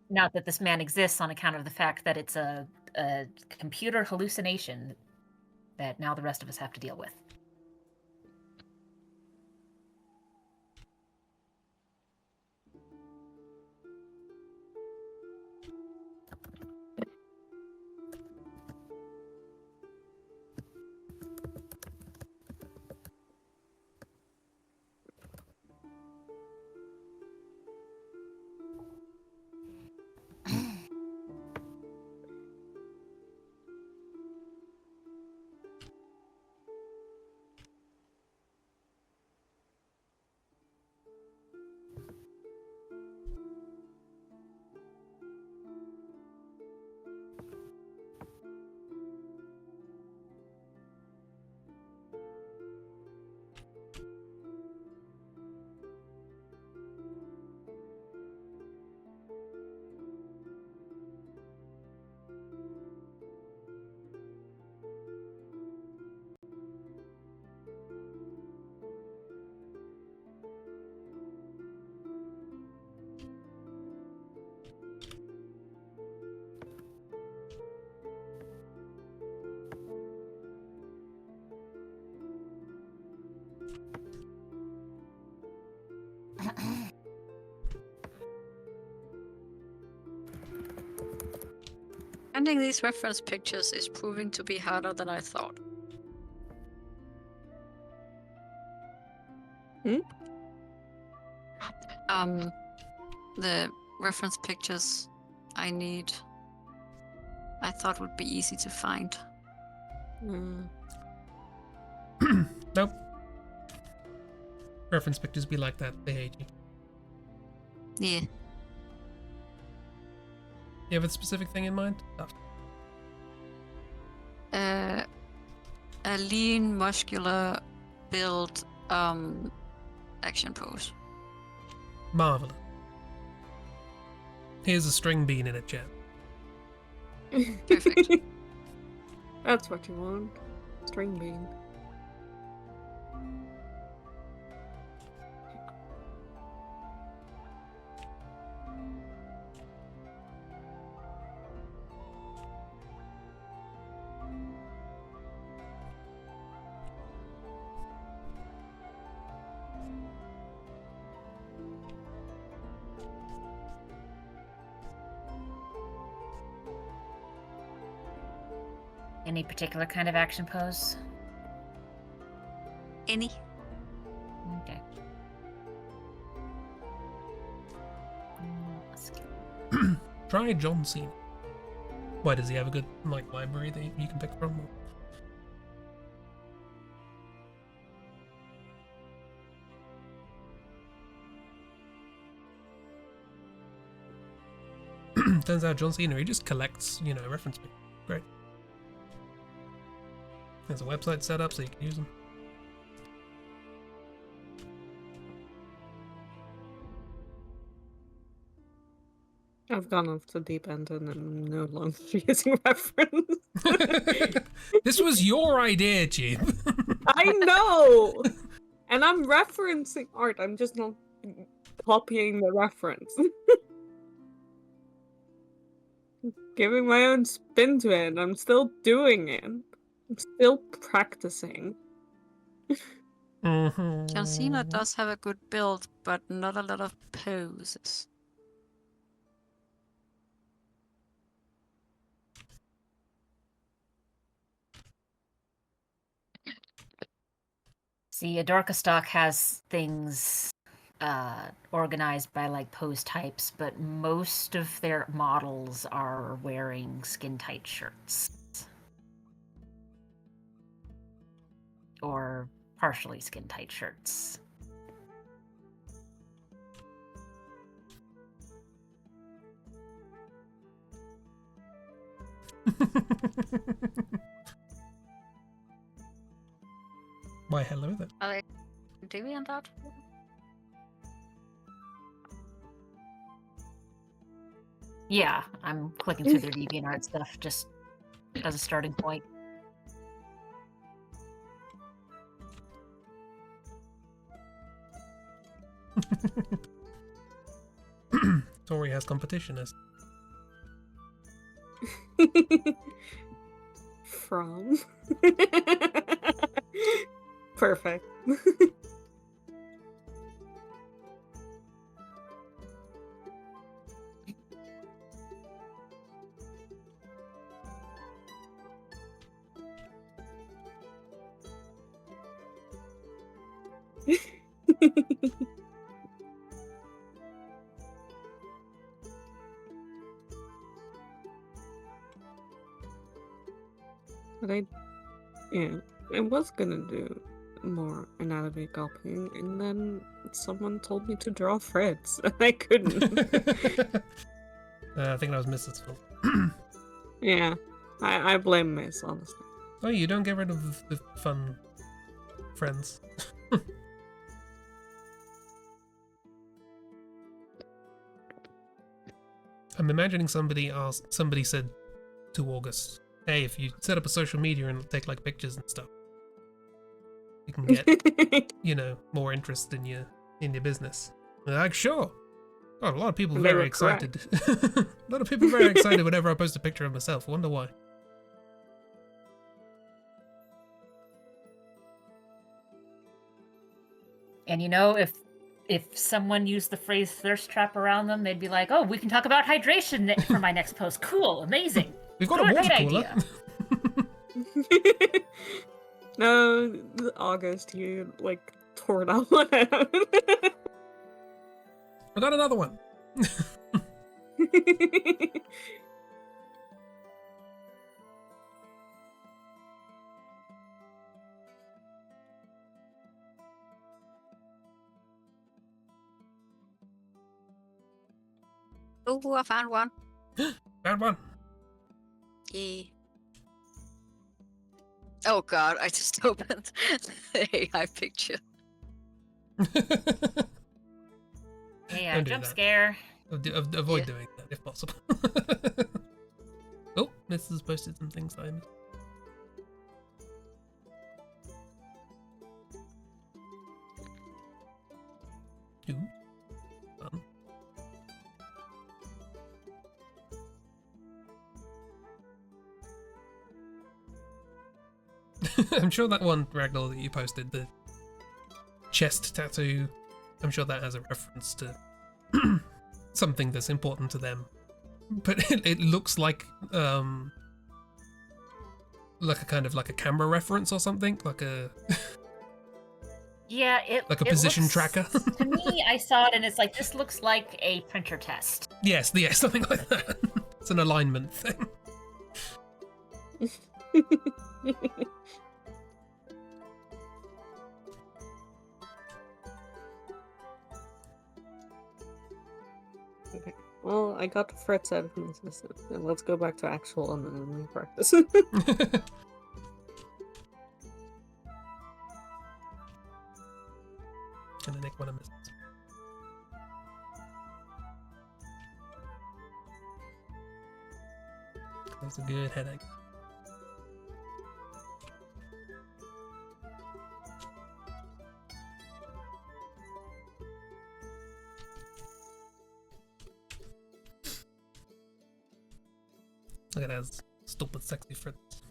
Not that this man exists on account of the fact that it's a computer hallucination that now the rest of us have to deal with. Finding these reference pictures is proving to be harder than I thought. The reference pictures I thought would be easy to find. Nope. Reference pictures be like that. They hate you. Yeah. You have a specific thing in mind? Oh. A lean, muscular build action pose. Marvelous. Here's a string bean in a chat. Perfect. That's what you want. String bean. Any particular kind of action pose? Any? Okay. Let's go. Try John Cena. Why, does he have a good library that you can pick from? Turns out John Cena, he just collects, reference pictures. Great. There's a website set up so you can use them. I've gone off the deep end and I'm no longer using reference. This was your idea, Chib. I know! And I'm referencing art, I'm just not copying the reference. Giving my own spin to it, and I'm still doing it. I'm still practicing. John Cena does have a good build, but not a lot of poses. See, Adorka stock has things organized by pose types, but most of their models are wearing skin-tight shirts. Or partially skin-tight shirts. Why, hello there. Are they doing that? Yeah, I'm clicking through their DeviantArt stuff just as a starting point. Tori has competition as From. Perfect. But I was gonna do more anatomy copying, and then someone told me to draw Fritz, and I couldn't. I think that was Mrs. fault. Yeah, I blame Miss, honestly. Oh, you don't get rid of the fun friends. I'm imagining somebody said to August, hey, if you set up a social media and take pictures and stuff, you can get, more interest in your business. And they're like, sure. Oh, a lot of people very excited. A lot of people very excited whenever I post a picture of myself. I wonder why. And if someone used the phrase thirst trap around them, they'd be like, oh, we can talk about hydration for my next post. Cool, amazing. We've got a water Great cooler. idea. No, August, you like tore that one out. I got another one. Ooh, I found one. Found one. Yeah. Oh god, I just opened the AI picture. Yeah, Don't do jump that. scare. Avoid Yeah. doing that if possible. Oh, this has posted some things I missed. Ooh. Fun. I'm sure that one, Ragdoll, that you posted, the chest tattoo, I'm sure that has a reference to something that's important to them. But it looks like a kind of like a camera reference or something, like a Yeah, like a it position looks- tracker. To me, I saw it and it's like, this looks like a printer test. Yes, something like that. It's an alignment thing. Okay. Well, I got the threats out of my system. And let's go back to actual anatomy practice. Gonna nick one of misses. That's a good headache. Look at those stupid sexy friends.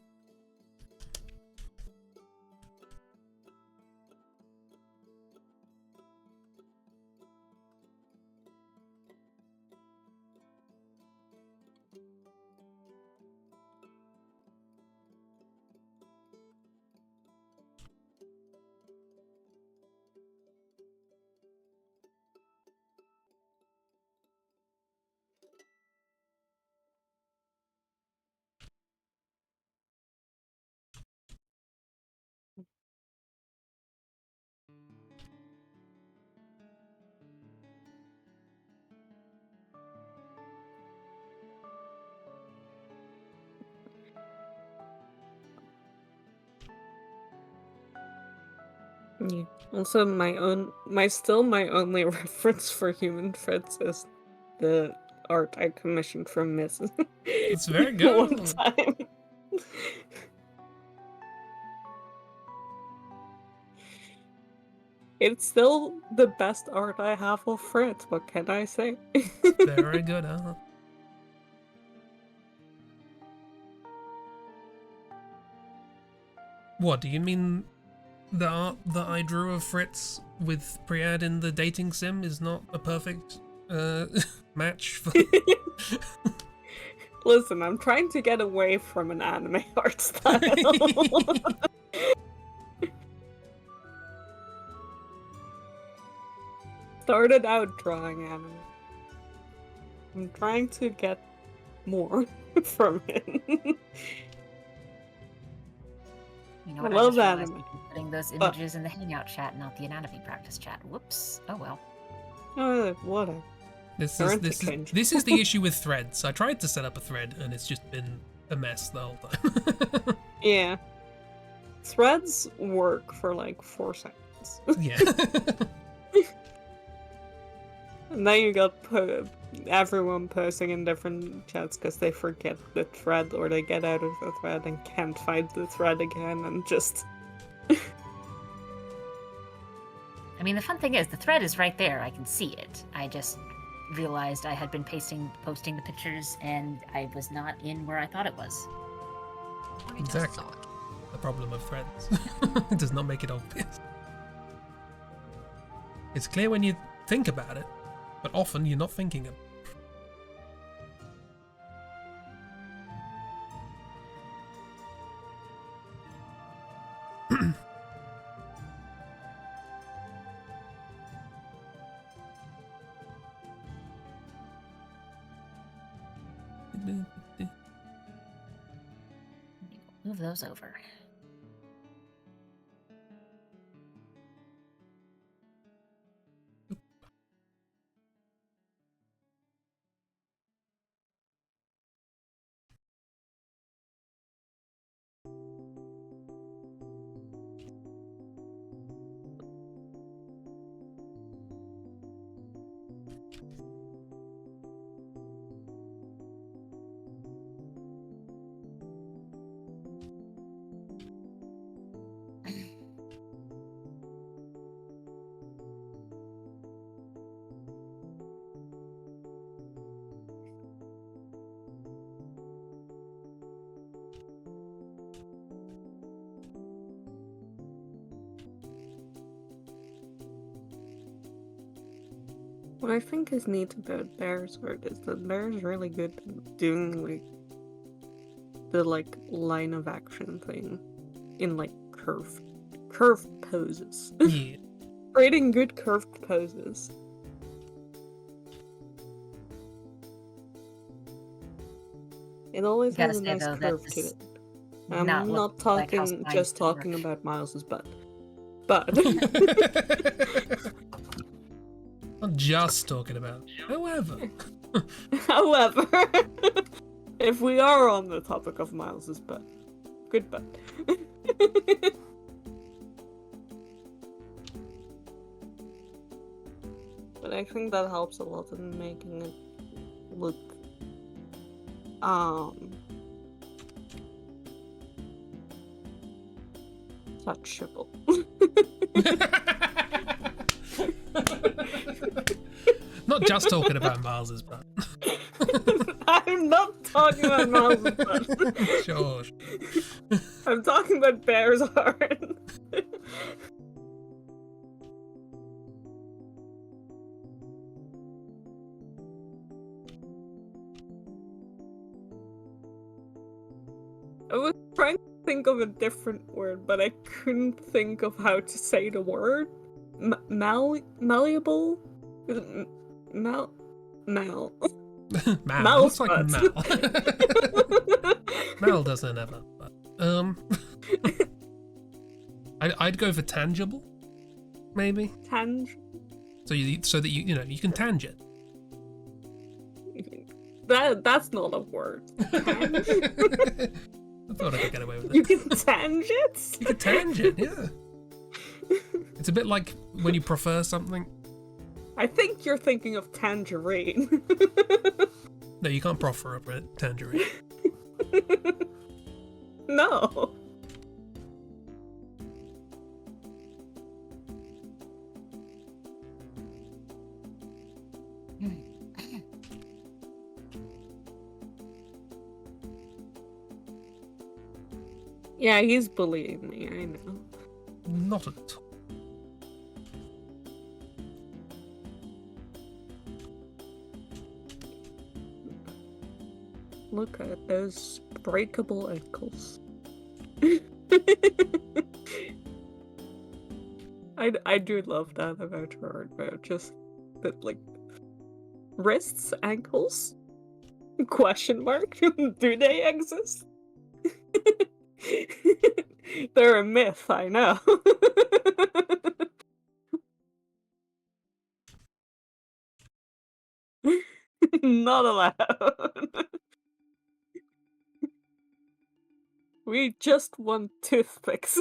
Yeah. Also, my only reference for human threads is the art I commissioned from Miss. It's very One good. time. It's still the best art I have of Fritz, what can I say? Very good, huh? What, do you mean the art that I drew of Fritz with Priad in the dating sim is not a perfect match for... Listen, I'm trying to get away from an anime art style. Started out drawing anime. I'm trying to get more from it. You know I what? love just realized anime. we keep putting those images in the Hangout chat, not the anatomy practice chat. Whoops. Oh well. Whatever. This They're is interchangeable. the issue with threads. I tried to set up a thread and it's just been a mess the whole time. Yeah. Threads work for like 4 seconds. Yeah. And then you got everyone posting in different chats because they forget the thread or they get out of the thread and can't find the thread again and just... I mean, the fun thing is, the thread is right there. I can see it. I just realized I had been posting the pictures, and I was not in where I thought it was. I just Exactly. saw it. The problem of threads. It does not make it obvious. It's clear when you think about it, but often you're not thinking of it. Move those over. What I think is neat about Bear's art is that Bear's really good at doing the line of action thing in curved poses. Yeah. Creating good curved poses. It always Gotta has a say, nice though, curve that to is it. I'm not not look like how talking spines just should work. talking about Miles's butt. But Not just talking about. However. however, if we are on the topic of Miles's butt, good butt. But I think that helps a lot in making it look touchable. Not just talking about Miles's butt. I'm not talking about Miles's butt. Sure. I'm talking about Bear's art. I was trying to think of a different word, but I couldn't think of how to say the word. Malleable? Is it Mal? Mal. Mal's Looks like butt. Mal. Mal doesn't have a butt. I'd go for tangible, maybe. So that you can tangent. That's not a word. I thought I could get away with it. You can tangent? You can tangent, yeah. It's a bit like when you prefer something. I think you're thinking of tangerine. No, you can't proffer up a tangerine. No. Yeah, he's bullying me, I know. Not at all. Look at those breakable ankles. I do love that about her art, but just that wrists, ankles? Question mark? Do they exist? They're a myth, I know. Not allowed. We just want toothpicks.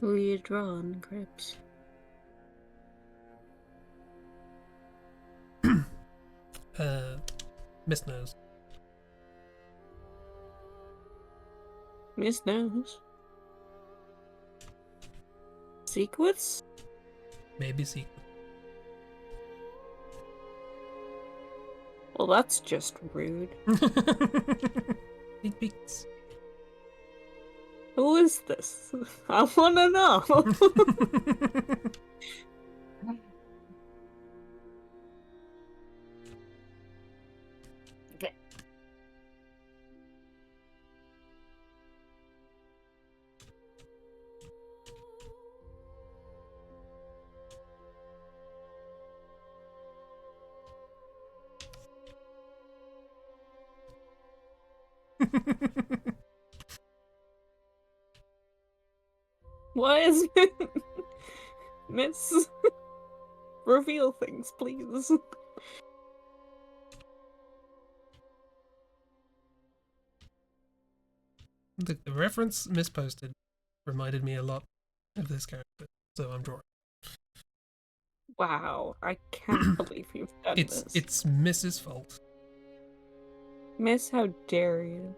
Who are you drawing, Crips? Miss Nose. Miss Nose. Sequence? Maybe secret. Well, that's just rude. It peeks. Who is this? I wanna know. Okay. What is it? Miss? Reveal things, please. The reference misposted reminded me a lot of this character, so I'm drawing. Wow, I can't believe you've done this. It's Mrs. fault. Miss, how dare you?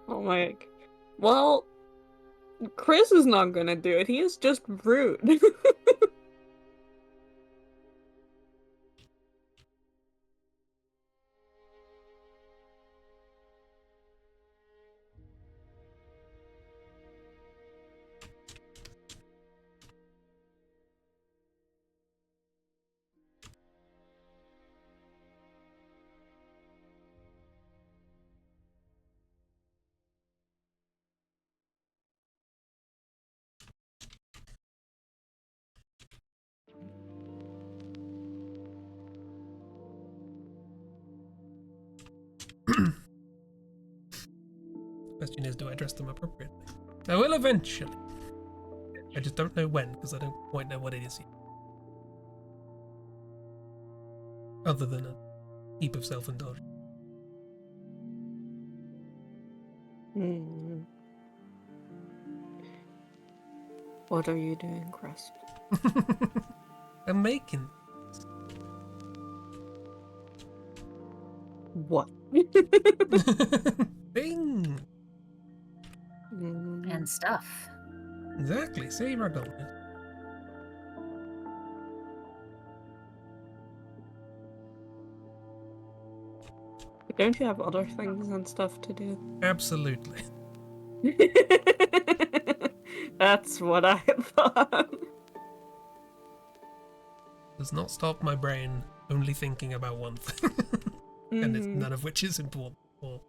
Oh my... Well, Chris is not gonna do it. He is just rude. Question is, do I dress them appropriately? I will eventually. I just don't know when, because I don't quite know what it is yet. Other than a heap of self-indulgence. What are you doing, Crust? I'm making. What? Bing! And stuff. Exactly, say Ragdoll. Don't you have other things and stuff to do? Absolutely. That's what I thought. Does not stop my brain only thinking about one thing. And it's none of which is important. Or...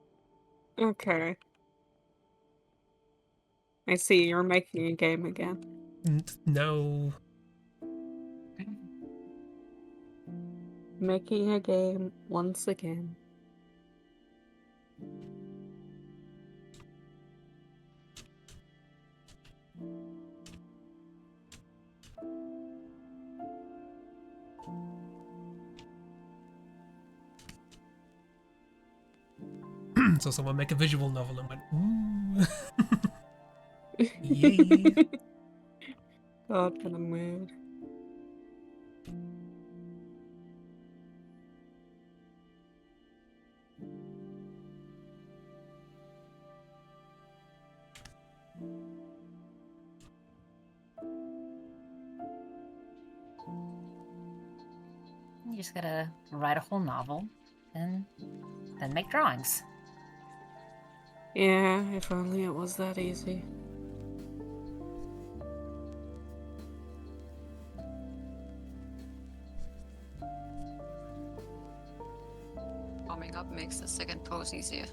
Okay. I see, you're making a game again. No. Making a game once again. So someone make a visual novel and went, ooh. Yay. God, in a mood. just gotta write a whole novel and then make drawings. Yeah, if only it was that easy. Warming up makes the second pose easier.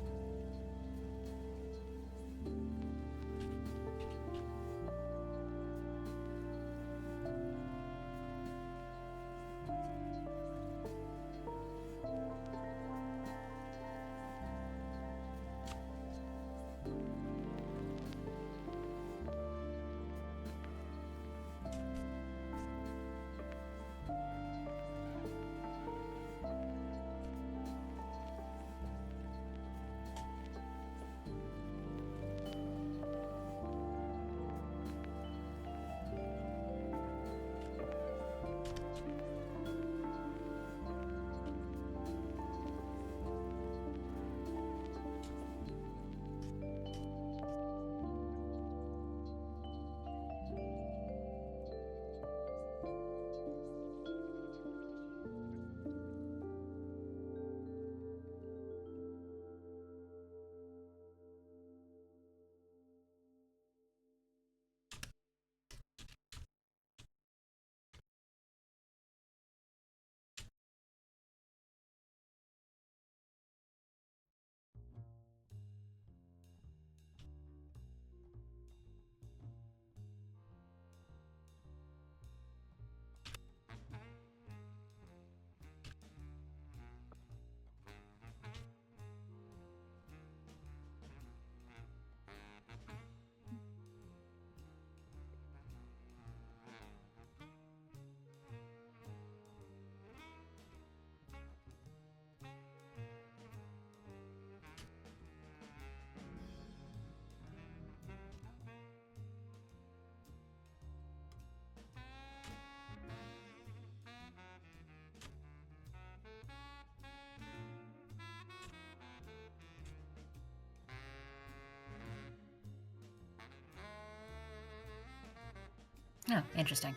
Oh, interesting.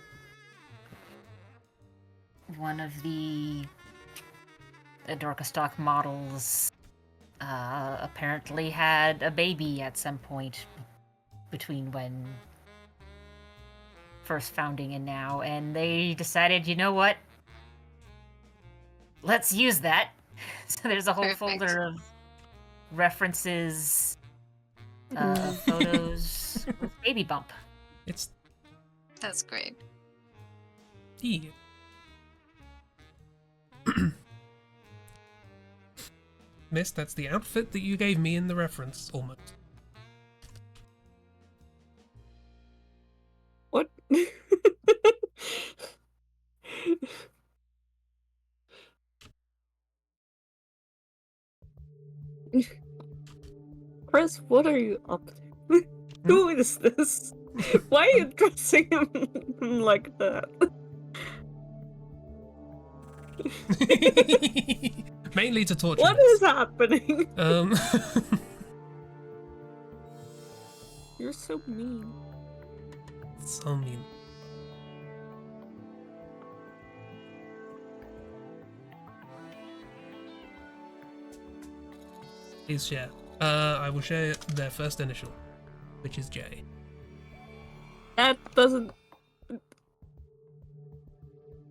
One of the Dorkastock models apparently had a baby at some point between when first founding and now, and they decided, you know what? Let's use that. So there's a whole Perfect. folder of references, of photos with baby bump. It's That's great. yeah. Miss, that's the outfit that you gave me in the reference, almost. What? Chris, what are you up to? Who is this? Why are you dressing him like that? Mainly to torture What Miss. is happening? You're so mean. So mean. Please share. I will share their first initial, which is J. That doesn't...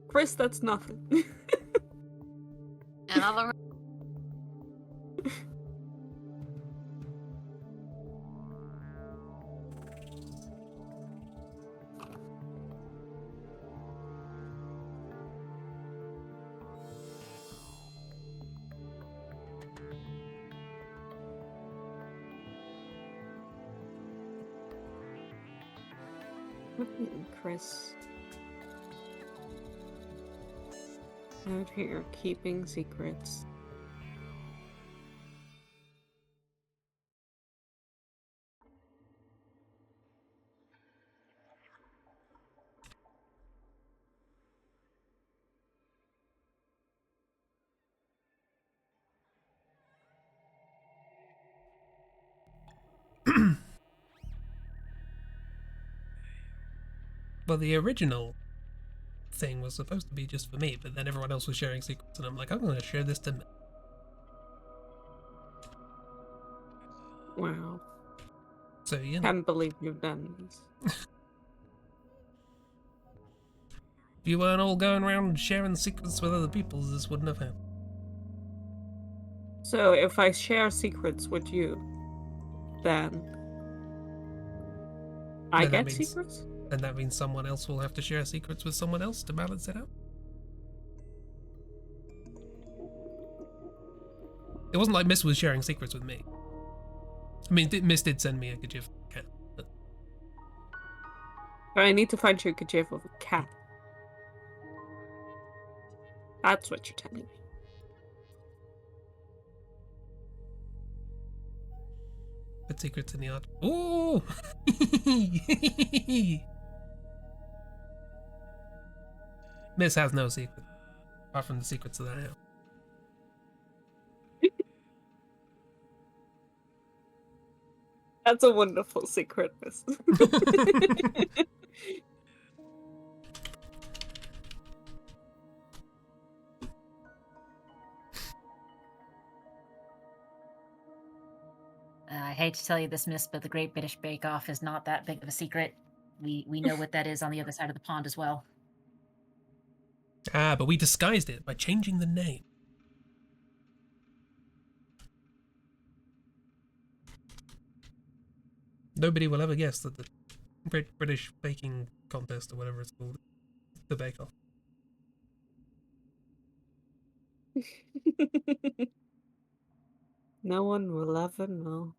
Chris, that's nothing. Another. Chris. Out here keeping secrets. Well, the original thing was supposed to be just for me, but then everyone else was sharing secrets, and I'm like, I'm going to share this to me. Wow. So, you know, Can't believe you've done this. if you weren't all going around sharing secrets with other people, this wouldn't have happened. So if I share secrets with you, then I Then that get means- secrets? And that means someone else will have to share secrets with someone else to balance it out. It wasn't like Miss was sharing secrets with me. I mean, Miss did send me a Kajif cat. But But I need to find you a Kajif of a cat. That's what you're telling me. put secrets in the art. Ooh! Miss has no secret. Apart from the secrets that I have. That's a wonderful secret, Miss. I hate to tell you this, Miss, but the Great British Bake Off is not that big of a secret. We know what that is on the other side of the pond as well. Ah, but we disguised it by changing the name. Nobody will ever guess that the Great British Baking Contest, or whatever it's called, the Bake Off. No one will ever know.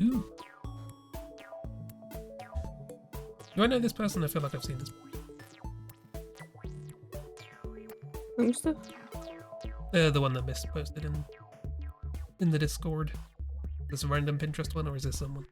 Ooh. Do I know this person? I feel like I've seen this. Who's the? The one that Miss posted in the Discord. This a random Pinterest one, or is this someone?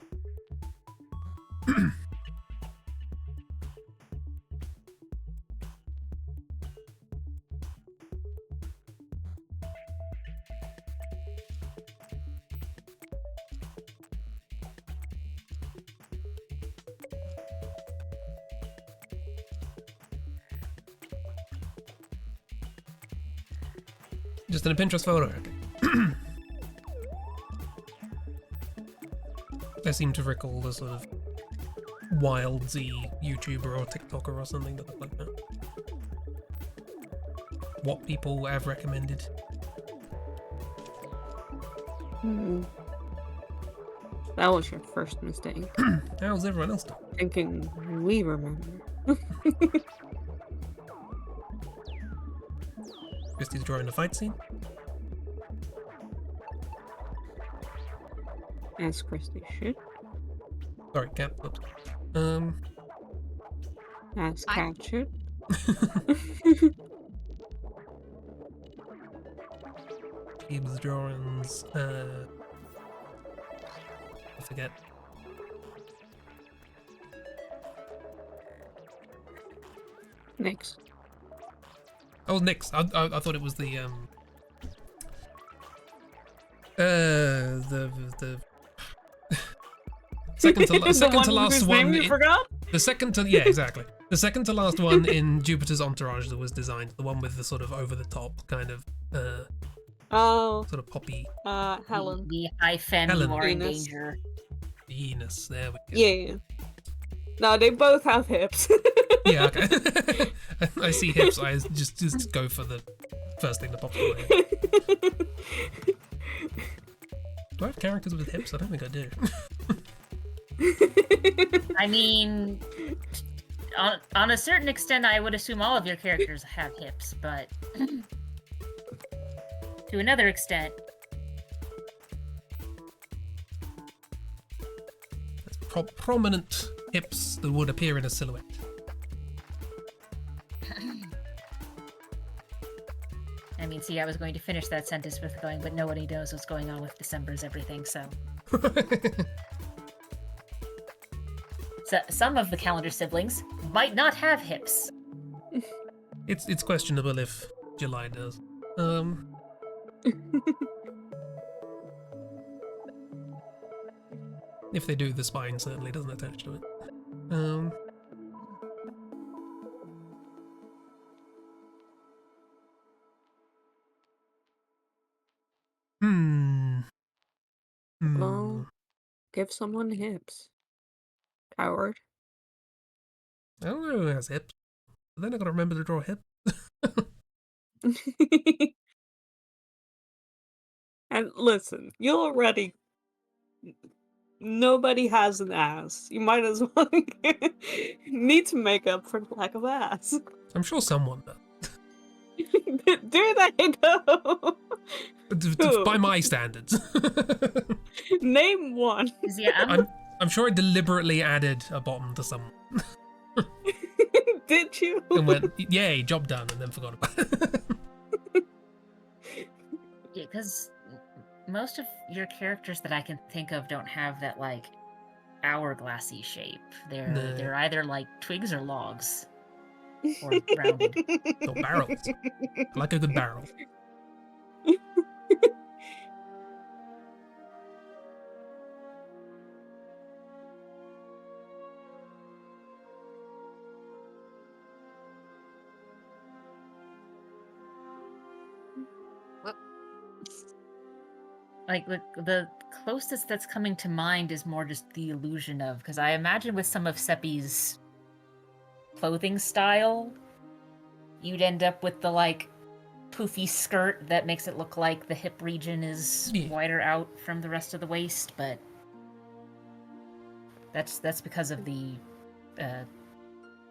Just in a Pinterest photo. Okay. I seem to recall a sort of wildsy YouTuber or TikToker or something that looked like that. What people have recommended. Hmm. That was your first mistake. How's everyone else doing? Thinking we remember. Christy's drawing a fight scene. As Christy should. Sorry, cat. Oops. As Cat should. Gibbs drawings. I forget. Next. Oh, Nyx. I thought it was the second to The second one to last whose one. name you forgot? The second to exactly. The second to last one in Jupiter's entourage that was designed. The one with the sort of over the top kind of Oh, sort of poppy Helen. The high femme, Helen. you are in Venus. danger. Venus. There we go. Yeah. No, they both have hips. Yeah, okay. I see hips. I just go for the first thing that pops in my head. Do I have characters with hips? I don't think I do. I mean, on a certain extent, I would assume all of your characters have hips, but to another extent, Prominent hips that would appear in a silhouette. I mean, see, I was going to finish that sentence with going, but nobody knows what's going on with December's everything, so. So some of the calendar siblings might not have hips. It's questionable if July does. If they do, the spine certainly doesn't attach to it. Well, give someone hips. Coward. I don't know who has hips. But then I gotta remember to draw a hip. And listen, you already. Nobody has an ass. You might as well need to make up for the lack of ass. I'm sure someone does. Do they though? Who? By my standards. Name one. Yeah, I'm sure I deliberately added a bottom to someone. Did you? And went, yay, job done, and then forgot about it. Yeah, because most of your characters that I can think of don't have that, like, hourglassy shape. They're either, like, twigs or logs. Or rounded. Or barrels. I like a good barrel. Like, the closest that's coming to mind is more just the illusion of, because I imagine with some of Seppi's clothing style, you'd end up with the, like, poofy skirt that makes it look like the hip region is wider out from the rest of the waist, but that's because of the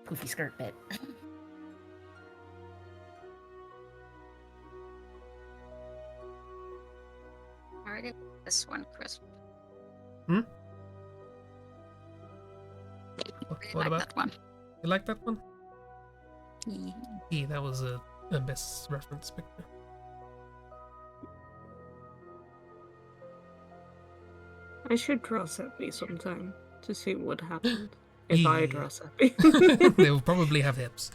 poofy skirt bit. I really like this one, Chris. Hmm? I really What like about that one. You like that one? Yeah. Yeah, that was a best reference picture. I should draw Seppi sometime to see what happened if I draw Yeah. Seppi. They'll probably have hips.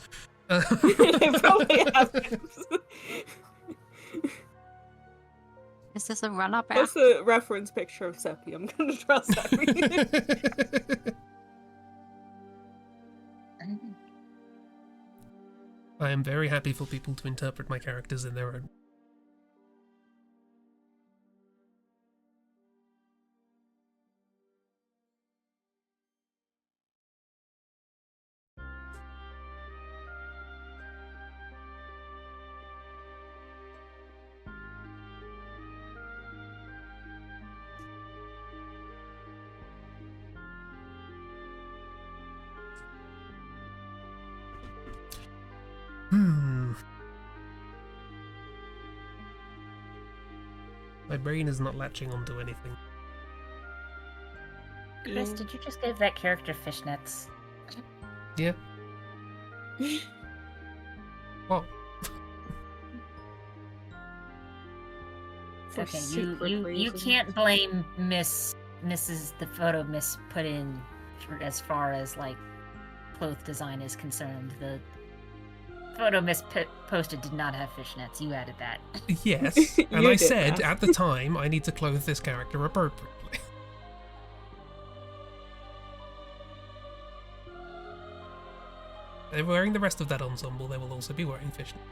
They probably have hips. Is this a run-up? What's the reference picture of Seppi? I'm gonna draw Seppi. I am very happy for people to interpret my characters in their own. My brain is not latching onto anything. Chris, did you just give that character fishnets? Yeah. What? For Okay, secret you reasons. can't blame Mrs. the photo Miss put in as far as like cloth design is concerned. photo posted did not have fishnets. You added that. Yes, and You I did said that. at the time I need to clothe this character appropriately. They're wearing the rest of that ensemble, they will also be wearing fishnet.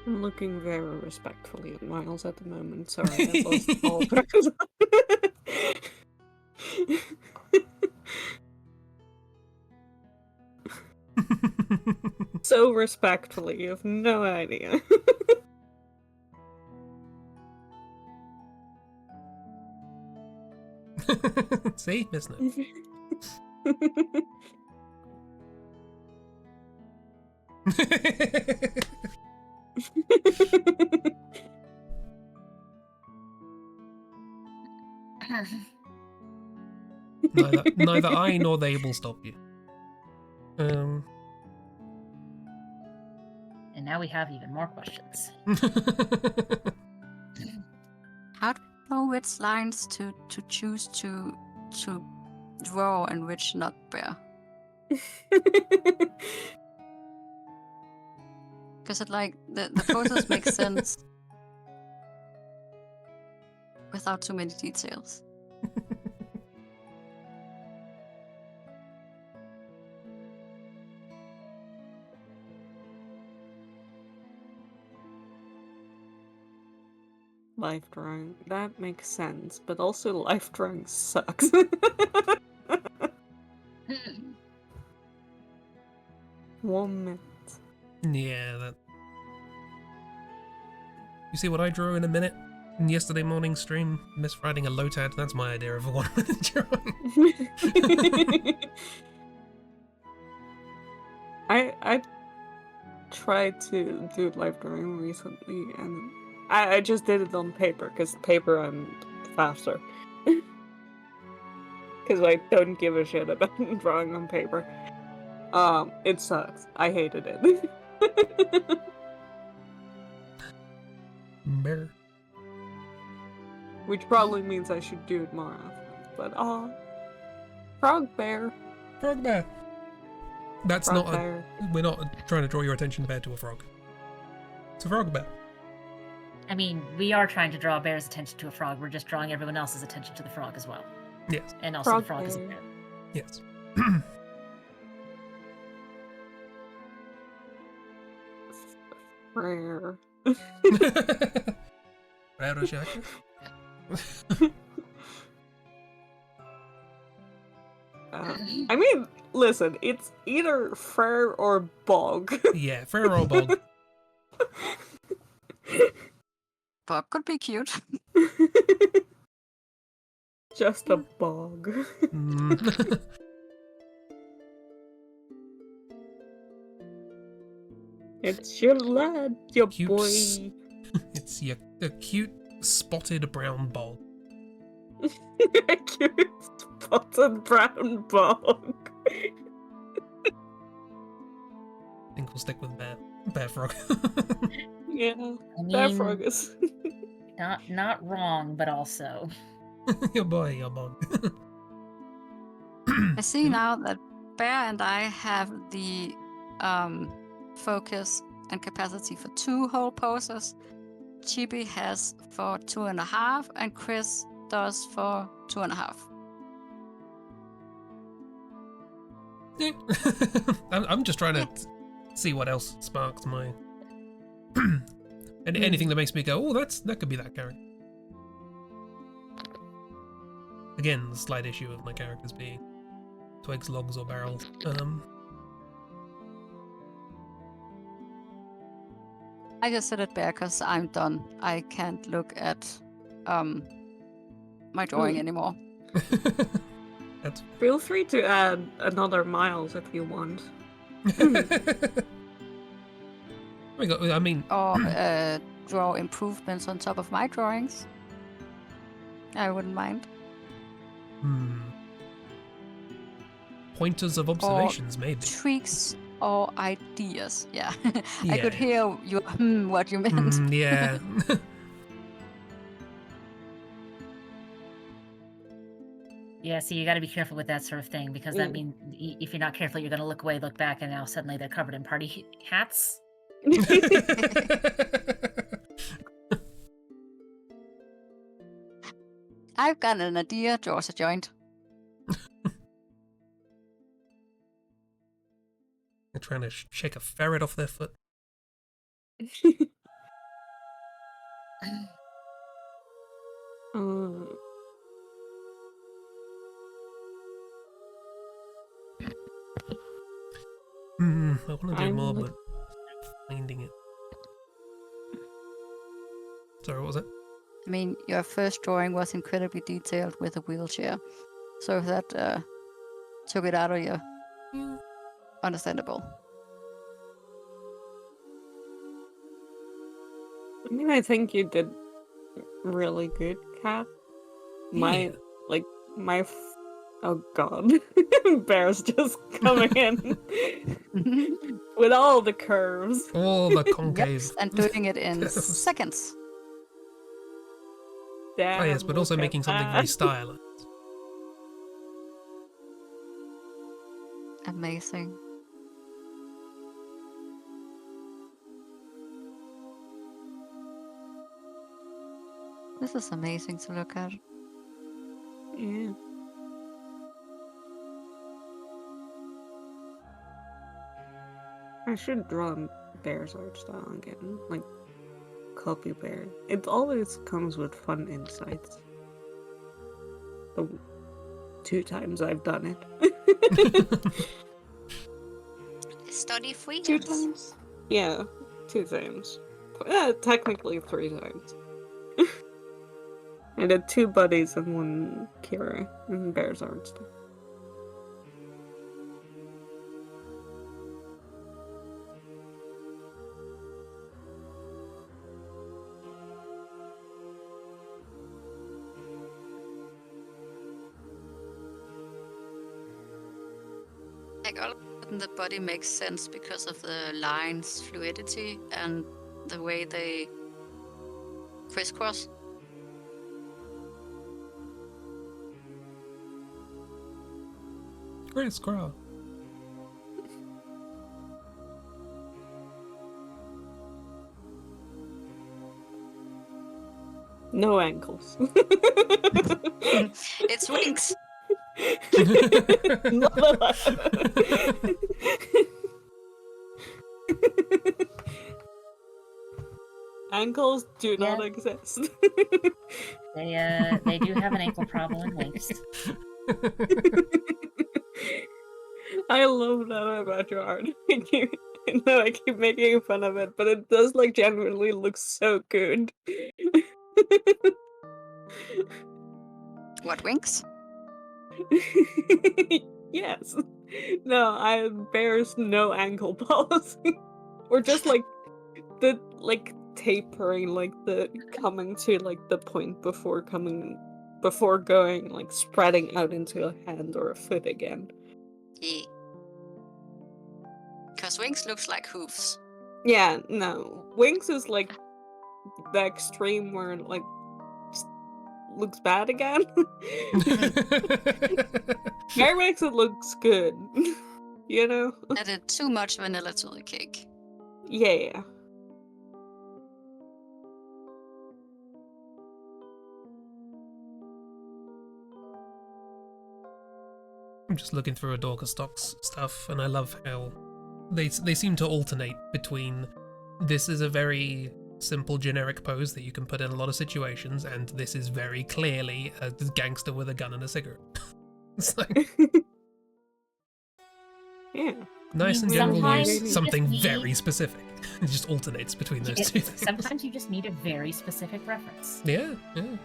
I'm looking very respectfully at Miles at the moment. Sorry, I lost all track. So respectfully, you have no idea. See, isn't it? Neither I nor they will stop you. And now we have even more questions. How do you know which lines to choose to draw and which not, Bear? Because it like the poses make sense without too many details. Life drawing. That makes sense, but also life drawing sucks. Hmm. 1 minute. Yeah, that. You see what I drew in a minute? In yesterday morning stream, miswriting a lotad, that's my idea of a 1 minute drawing. I tried to do life drawing recently, and I just did it on paper, because paper I'm faster. Because I don't give a shit about drawing on paper. It sucks. I hated it. Bear. Which probably means I should do it more often. But frog bear. Frog bear. That's Frog not bear. we're not trying to draw your attention bear to a frog. It's a frog bear. I mean, we are trying to draw a bear's attention to a frog. We're just drawing everyone else's attention to the frog as well. Yes. And also Frog the frog is a bear. bear. Yes. Rare. Rare Shaka. I mean, listen, it's either fair or bog. Yeah, fair or bog. Bob could be cute. Just a bog. Mm. It's your lad, your Cute boy. It's a cute spotted brown bog. A cute spotted brown bog. I think we'll stick with bear frog. Yeah, I that mean, frog is. not wrong, but also. Your boy, your bog. I see now that Bear and I have the focus and capacity for 2 whole poses. Chibi has for 2.5, and Chris does for 2.5. Yeah. I'm just trying to see what else sparks my anything that makes me go, oh, that could be that character. Again, the slight issue of my characters being twigs, logs, or barrels. I just said it Bear because I'm done. I can't look at my drawing anymore. That's Feel free to add another Miles if you want. I mean, Or draw improvements on top of my drawings. I wouldn't mind. Pointers of observations, maybe. Tweaks or ideas. Yeah. Yeah. I could hear your what you meant. Yeah. Yeah, so you got to be careful with that sort of thing because that means if you're not careful, you're going to look away, look back, and now suddenly they're covered in party hats. I've got an idea, draws a joint. They're trying to shake a ferret off their foot. I want to do more, but finding it. Sorry, what was it? I mean, your first drawing was incredibly detailed with a wheelchair. So if that took it out of you, understandable. I mean, I think you did really good, Kat. Oh god. Bear's just coming in with all the curves. All the concave. Yes, and doing it in seconds. Damn, Oh yes, but also look at making something very that. stylized. Amazing. This is amazing to look at. Yeah. I should draw Bear's art style again, like copy Bear. It always comes with fun insights. The 2 times I've done it. Study free. 2 times? Yeah, 2 times. Technically 3 times. I did 2 buddies and 1 Kira in Bear's art style. Like all of a sudden the body makes sense because of the lines' fluidity and the way they crisscross. Crisscross. No ankles. It's wings. Ankles do Yeah. not exist. They do have an ankle problem in Winx. I love that about your art. No, I keep making fun of it, but it does like genuinely look so good. What wings? Yes. No, Bear's no ankle policy. Or just like the tapering, like the coming to like the point before going like spreading out into a hand or a foot again. Yeah. Because wings looks like hoofs. Yeah, no. Wings is like the extreme where it like looks bad again. Bear makes it looks good. You know? Added too much vanilla to the cake. Yeah. I'm just looking through Adorka Stock's stuff, and I love how they seem to alternate between this is a very simple generic pose that you can put in a lot of situations, and this is very clearly a gangster with a gun and a cigarette. It's like Yeah. nice and Sometimes general you use, just something need- very specific. It just alternates between those two things. Sometimes you just need a very specific reference. Yeah, yeah.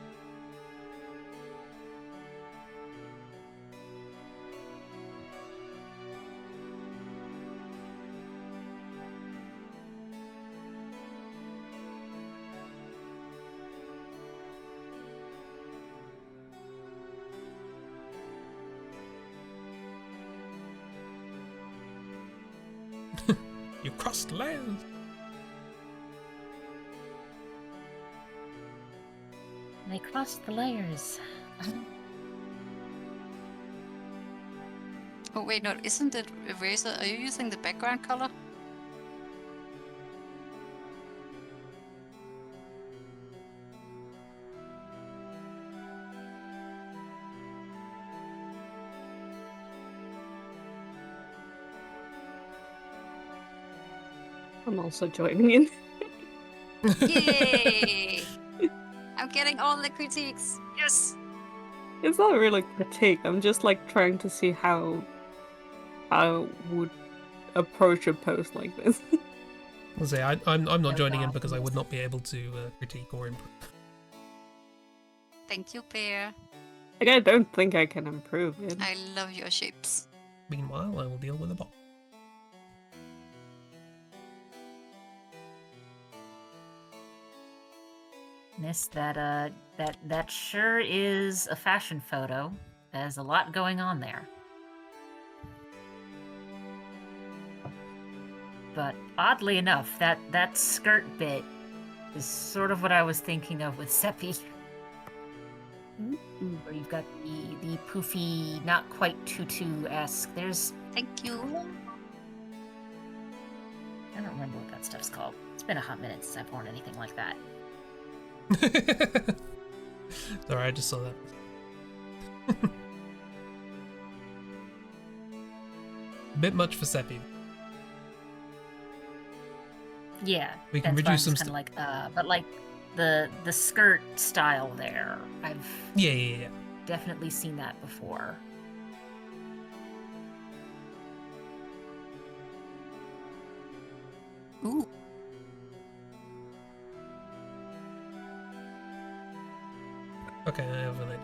You crossed layers. They crossed the layers. Oh wait, no, isn't it eraser? Are you using the background color? I'm also joining in. Yay! I'm getting all the critiques. Yes. It's not really critique. I'm just like trying to see how I would approach a post like this. I'll say I'm not No joining in because I would problems. not be able to critique or improve. Thank you, Bear. Like, I don't think I can improve it. I love your shapes. Meanwhile, I will deal with the bot. Miss that sure is a fashion photo. There's a lot going on there. But oddly enough, that skirt bit is sort of what I was thinking of with Seppi. Where you've got the poofy, not quite tutu-esque. There's Thank you. I don't remember what that stuff's called. It's been a hot minute since I've worn anything like that. Sorry, I just saw that. Bit much for Seppi. Yeah, We can that's why I'm reduce some just kinda like, but like the skirt style there, I've Yeah. definitely seen that before. Ooh. Okay, I have an idea.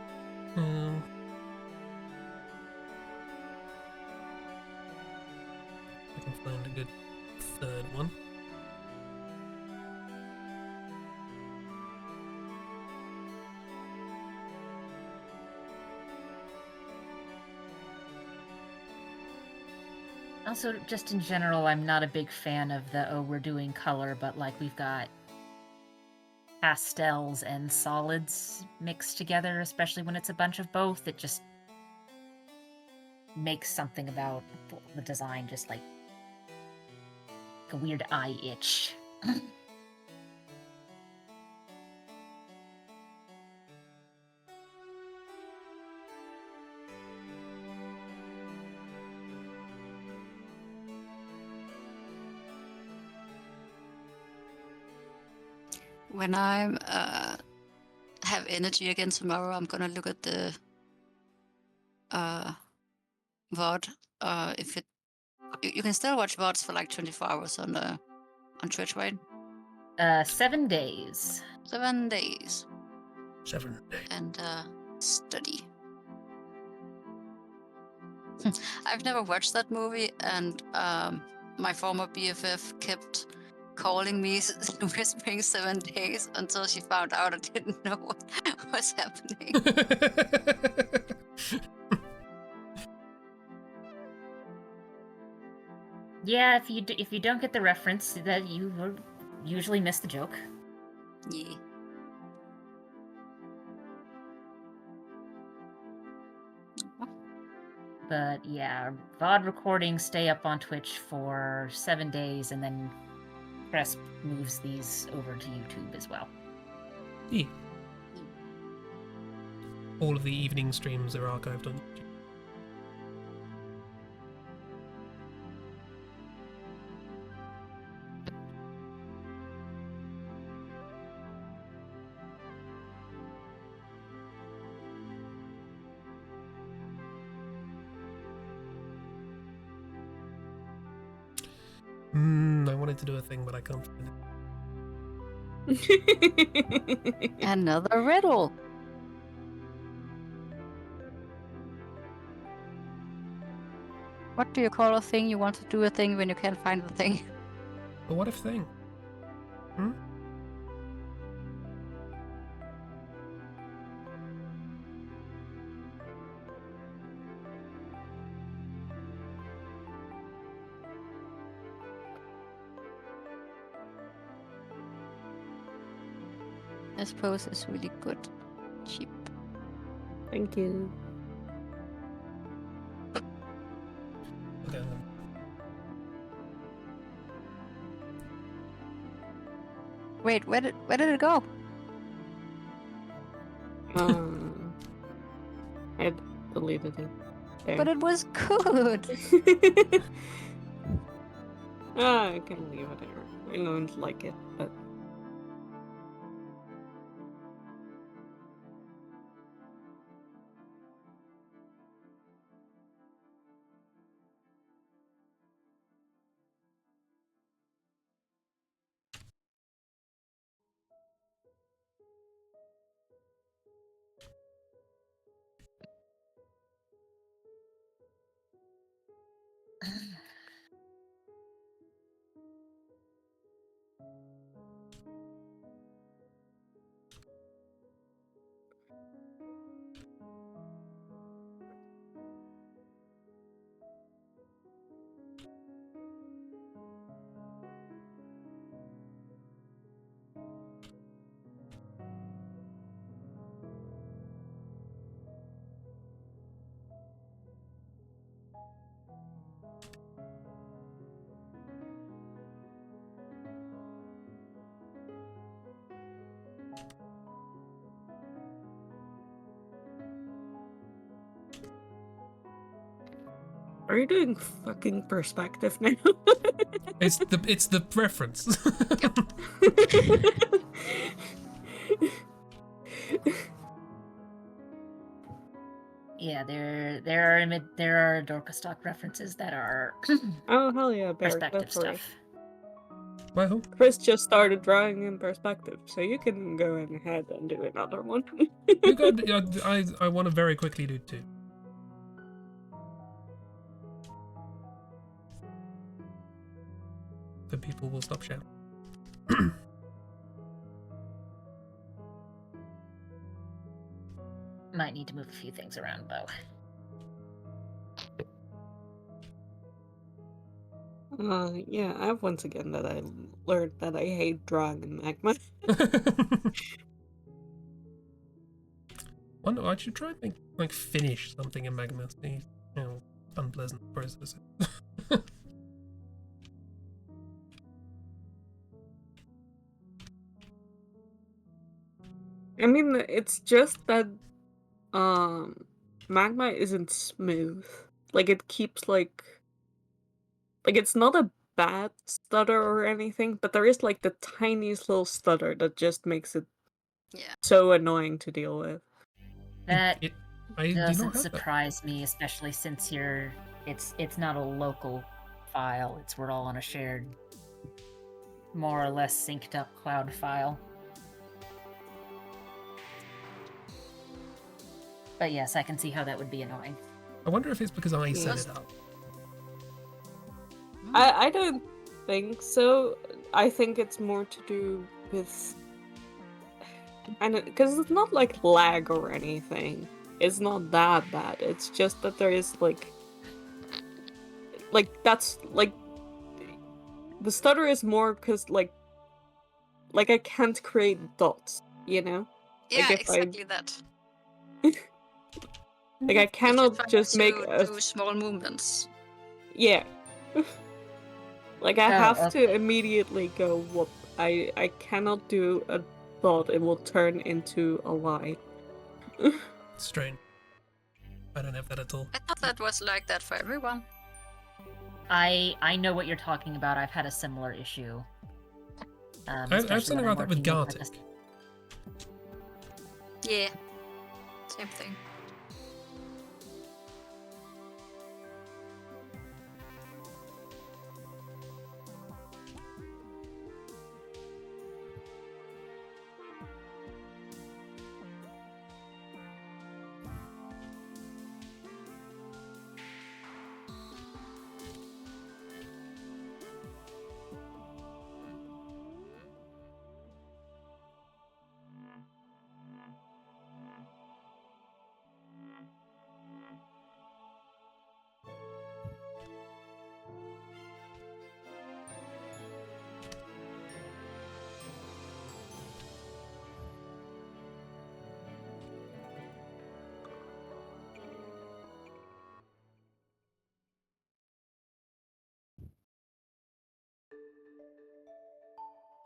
I can find a good third one. Also, just in general, I'm not a big fan of the, oh, we're doing color, but like we've got pastels and solids mixed together, especially when it's a bunch of both. It just makes something about the design just like a weird eye itch. When I'm have energy again tomorrow, I'm gonna look at the VOD. If it you can still watch VODs for like 24 hours on Twitch, right? 7 days. 7 days 7 days. and study. I've never watched that movie, and my former BFF kept calling me, whispering 7 days until she found out I didn't know what was happening. Yeah, if you don't get the reference, that you will usually miss the joke. Yeah. But yeah, VOD recordings stay up on Twitch for 7 days, and then Press moves these over to YouTube as well. Yeah. All of the evening streams are archived on YouTube. I wanted to do a thing, but I can't find it. Another riddle. What do you call a thing you want to do a thing when you can't find the thing? But what if thing? This pose is really good. Cheap. Thank you. Okay. Wait, where did it go? I deleted it. There. But it was good. I can leave it there. I don't like it, but are you doing fucking perspective now? It's the reference. Yeah, there are Dorka stock references that are Oh hell yeah, Bear, go perspective for it. stuff. Well, Chris just started drawing in perspective, so you can go ahead and do another one. you got. I want to very quickly do two. The people will stop shouting. Might need to move a few things around though. Yeah, I have once again that I learned that I hate drawing in magma. Wonder I should try and like finish something in magma. See, unpleasant process. I mean, it's just that magma isn't smooth. Like it keeps like it's not a bad stutter or anything, but there is like the tiniest little stutter that just makes it Yeah. so annoying to deal with. That I do not doesn't have that. surprise me, especially since it's not a local file. We're all on a shared, more or less synced up cloud file. But yes, I can see how that would be annoying. I wonder if it's because I set Yes. it up. I don't think so. I think it's more to do with, and because it's not like lag or anything. It's not that bad. It's just that there is like that's like the stutter is more because like I can't create dots, you know? Yeah, Like if exactly that. like I If you cannot try just make to do small movements. yeah. Like I Oh, have to immediately go whoop. I cannot do a dot. It will turn into a line. Strange. I don't have that at all. I thought that was like that for everyone. I know what you're talking about. I've had a similar issue. I have especially something when I'm like that with working with, Gartic. Yeah. Same thing.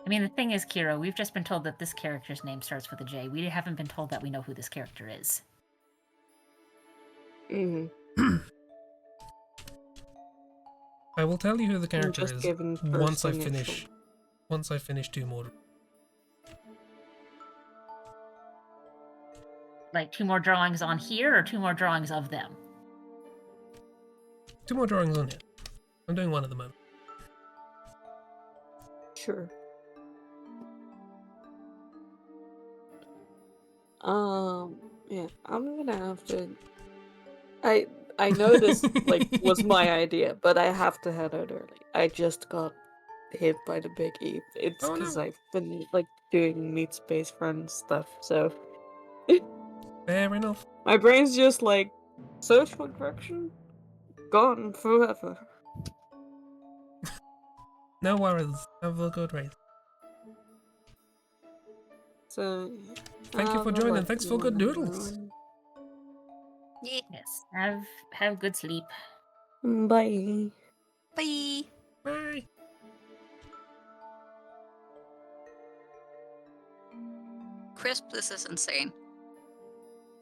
I mean, the thing is, Kira, we've just been told that this character's name starts with a J. We haven't been told that we know who this character is. Mm. I will tell you who the I'm character just is given once first I initial. finish. Once I finish 2 more. Like 2 more drawings on here, or 2 more drawings of them? 2 more drawings on here. I'm doing 1 at the moment. Sure. Yeah, I'm gonna have to. I know this was my idea, but I have to head out early. I just got hit by the big E. It's Oh, because no. I've been doing Meet Space Friends stuff, so Fair enough. my brain's just social interaction gone forever. No worries. Have a good race. So Thank you for have a joining. Thanks for lucky good one, doodles. everyone. Yeah. Yes. Have good sleep. Bye. Bye. Bye. Crisp, this is insane.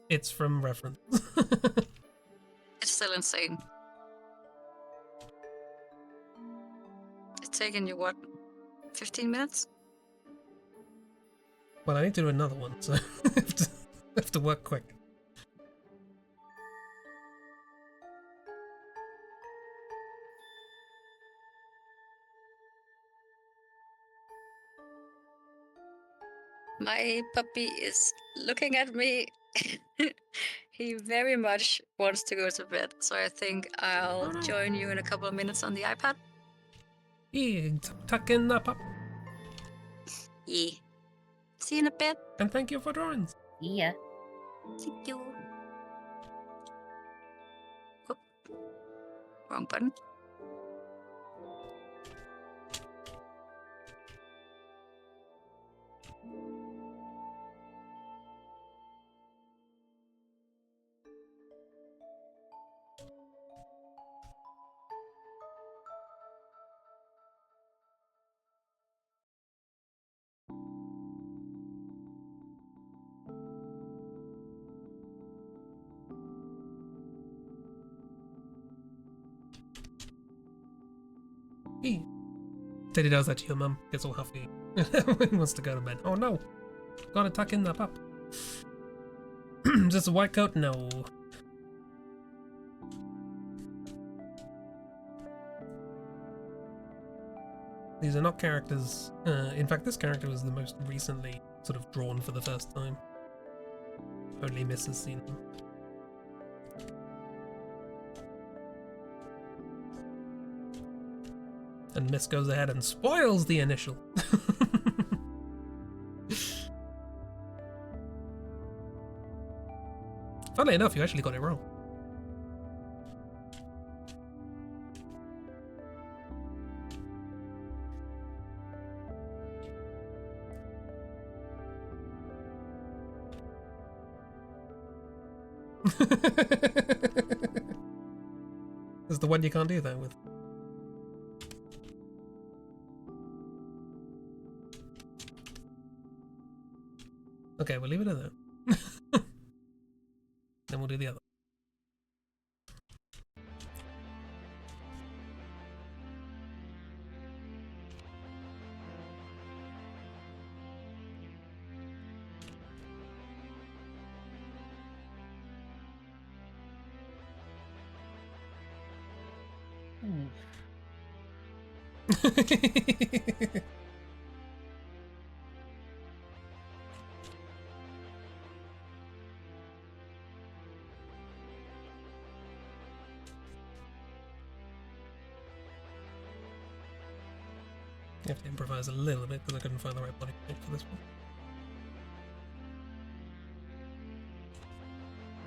It's from reference. It's still insane. It's taken you, what, 15 minutes? Well, I need to do another one, so I have to work quick. My puppy is looking at me. He very much wants to go to bed, so I think I'll Oh, no. join you in a couple of minutes on the iPad. Yeah, tuck in that up. Yeah. See you in a bit. And thank you for drawings. Yeah. Thank you. Oop. Wrong button. Yeah. Teddy does that to your mum. Gets all huffy. He wants to go to bed. Oh no. Gotta tuck in that pup. Is this a white coat? No. These are not characters. In fact, this character was the most recently sort of drawn for the first time. Only Miss has seen them. And Miss goes ahead and spoils the initial. Funnily enough, you actually got it wrong. This is the one you can't do that with. Okay, we'll leave it at that. Then we'll do the other. Hmm. You have to improvise a little bit because I couldn't find the right body paint for this one.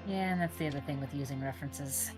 Yeah, and that's the other thing with using references.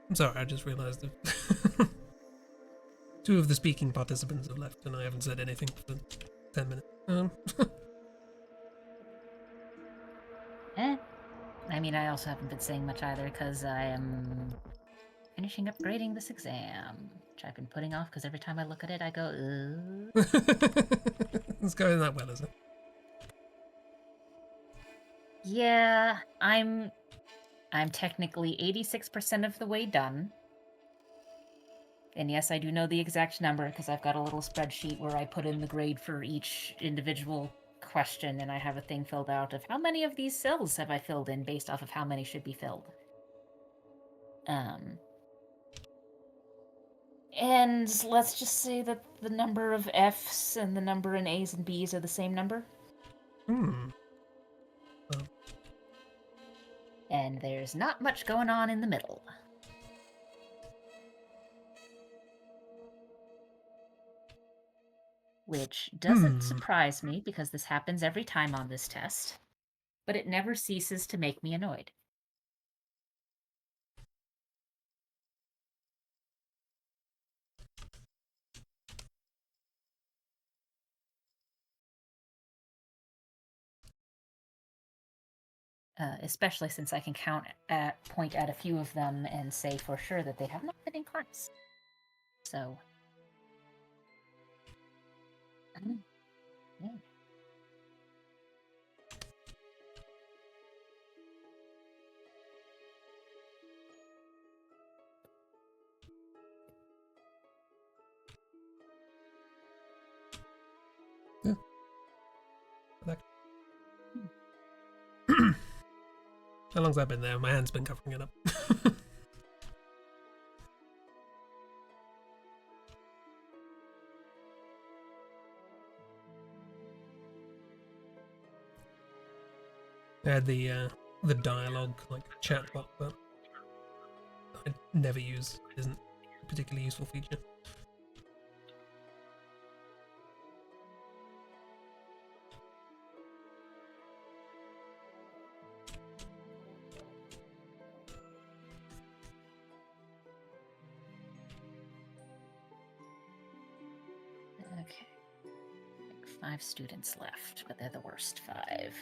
I'm sorry, I just realised that 2 of the speaking participants have left and I haven't said anything for 10 minutes. I mean, I also haven't been saying much either because I am finishing up grading this exam, which I've been putting off because every time I look at it, I go, ugh. It's going that well, is it? Yeah, I'm technically 86% of the way done. And yes, I do know the exact number because I've got a little spreadsheet where I put in the grade for each individual question, and I have a thing filled out of how many of these cells have I filled in based off of how many should be filled. And let's just say that the number of Fs and the number in A's and B's are the same number. And there's not much going on in the middle. Which doesn't surprise me because this happens every time on this test, but it never ceases to make me annoyed. Especially since I can point at a few of them and say for sure that they have not been in class. So, yeah. How long's that been there? My hand's been covering it up. I had the dialogue, like, chat box that I never use. It isn't a particularly useful feature. Okay. 5 students left, but they're the worst 5.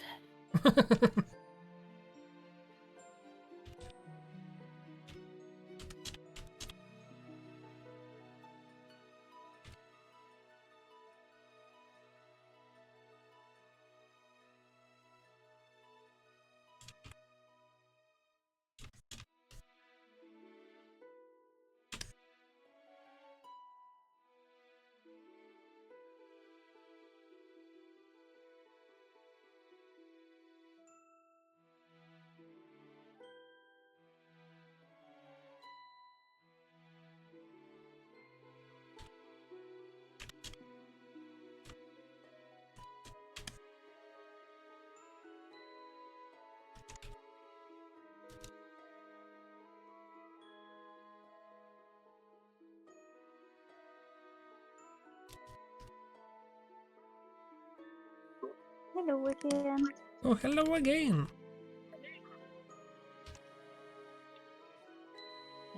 Hello again. Oh, hello again.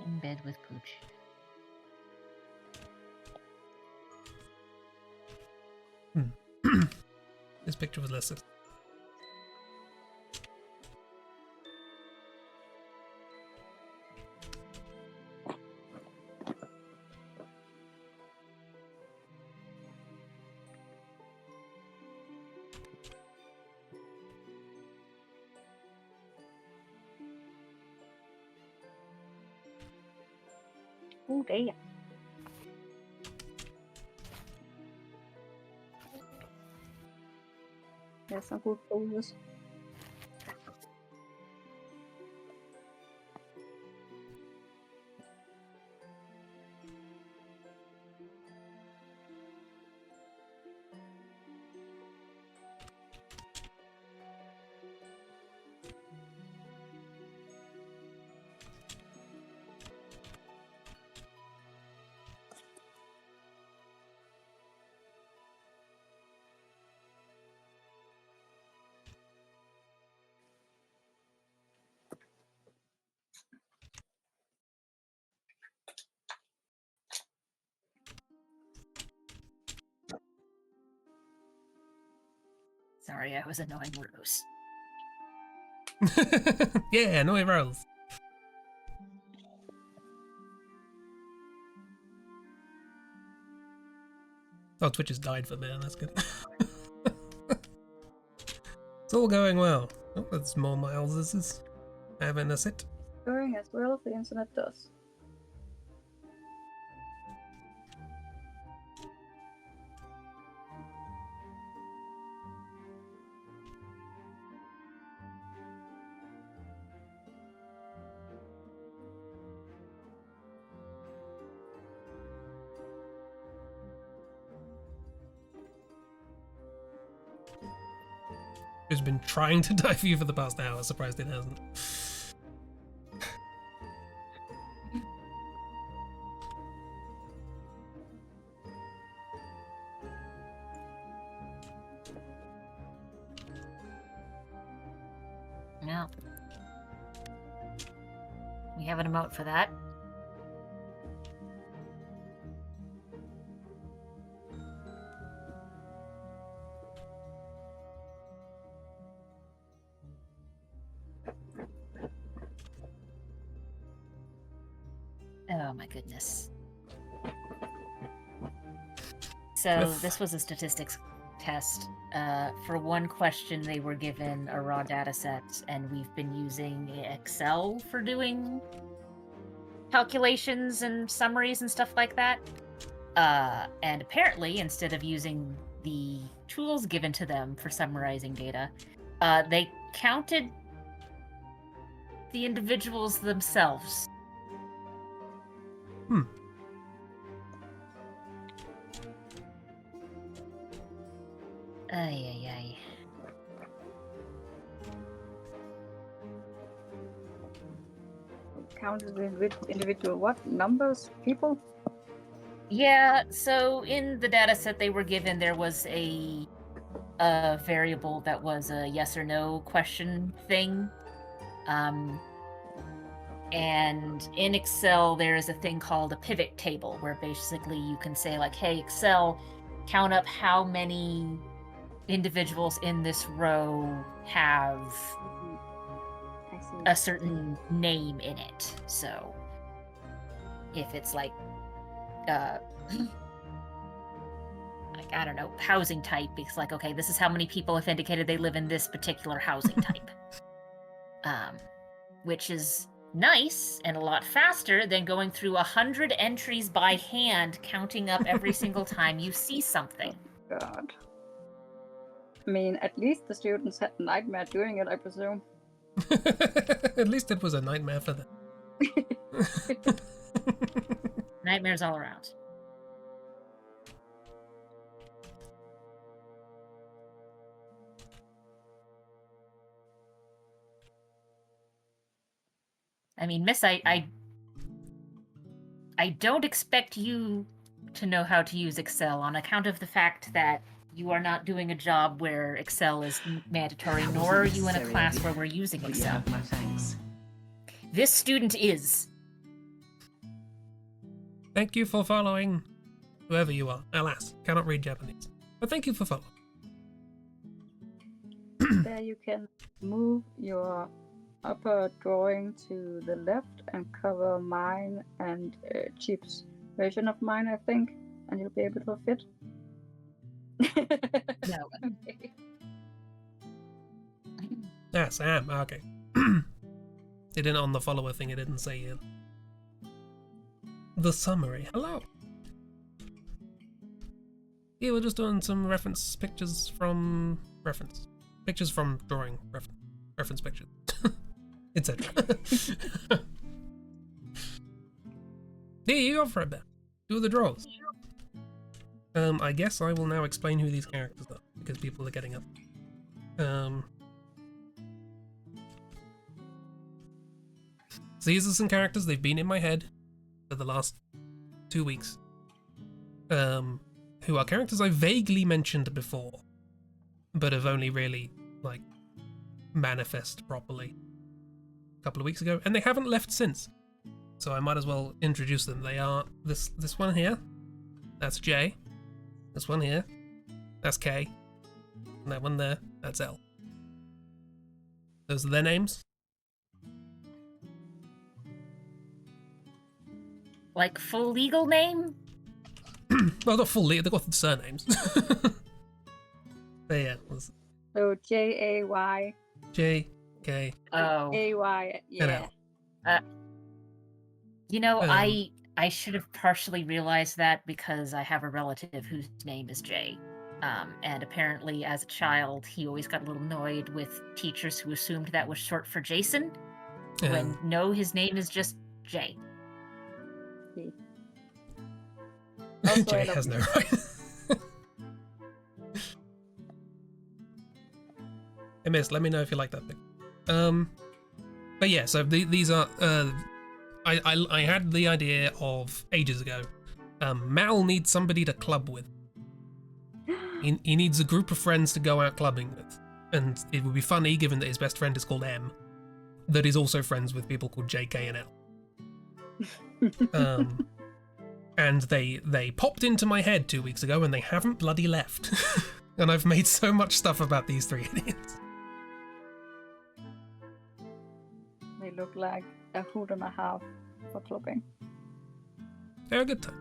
In bed with Pooch. This picture was less. Oh, damn. There's some good bonus. Sorry, I was annoying Rose. Yeah, no Rose. Oh, Twitch has died for there, that's good. It's all going well. Oh, that's more Miles. This is having a sit. Going as well as the internet does. Who's been trying to die for you for the past hour. Surprised it hasn't. No. We have an emote for that. Oh my goodness. So this was a statistics test. For one question, they were given a raw data set, and we've been using Excel for doing calculations and summaries and stuff like that. And apparently, instead of using the tools given to them for summarizing data, they counted the individuals themselves. Ay, ay, ay. Counted with individual what? Numbers? People? Yeah, so in the data set they were given, there was a variable that was a yes or no question thing. And in Excel, there is a thing called a pivot table, where basically you can say, like, hey, Excel, count up how many individuals in this row have I see. a certain name in it. So if it's like I don't know, housing type, it's like, okay, this is how many people have indicated they live in this particular housing type. Which is nice and a lot faster than going through 100 entries by hand, counting up every single time you see something. God. I mean, at least the students had a nightmare doing it, I presume. At least it was a nightmare for them. Nightmares all around. I mean, Miss, I don't expect you to know how to use Excel on account of the fact that you are not doing a job where Excel is mandatory, nor are you in a class where we're using Excel. My thanks. This student is. Thank you for following, whoever you are. Alas, cannot read Japanese. But thank you for following. There you can move your upper drawing to the left and cover mine and Chip's version of mine, I think, and you'll be able to fit. No. Okay. Ah, Sam. Okay. It didn't on the follower thing. It didn't say the summary. Hello. Yeah, we're just doing some reference pictures from drawing reference pictures, etc. Yeah, you go for it, Ben. Do the draws. I guess I will now explain who these characters are, because people are getting up. So these are some characters, they've been in my head for the last 2 weeks. Who are characters I vaguely mentioned before, but have only really, like, manifest properly a couple of weeks ago, and they haven't left since. So I might as well introduce them. They are this one here, that's J. This one here, that's K. And that one there, that's L. Those are their names. Like full legal name? Well, not fully, they've got the surnames. But yeah, So Jay. J, K, Oh. AY, yeah. You know, Um, I should have partially realized that because I have a relative whose name is Jay. And apparently, as a child, he always got a little annoyed with teachers who assumed that was short for Jason, when no, his name is just Jay. Also, Jay has no right. Hey, miss, let me know if you like that thing. But yeah, so these are. I had the idea of ages ago. Mal needs somebody to club with. He needs a group of friends to go out clubbing with, and it would be funny, given that his best friend is called M, that he's also friends with people called J, K, and L. And they popped into my head 2 weeks ago, and they haven't bloody left. And I've made so much stuff about these three idiots. They look like a hoot and a half for clubbing. They're a good time.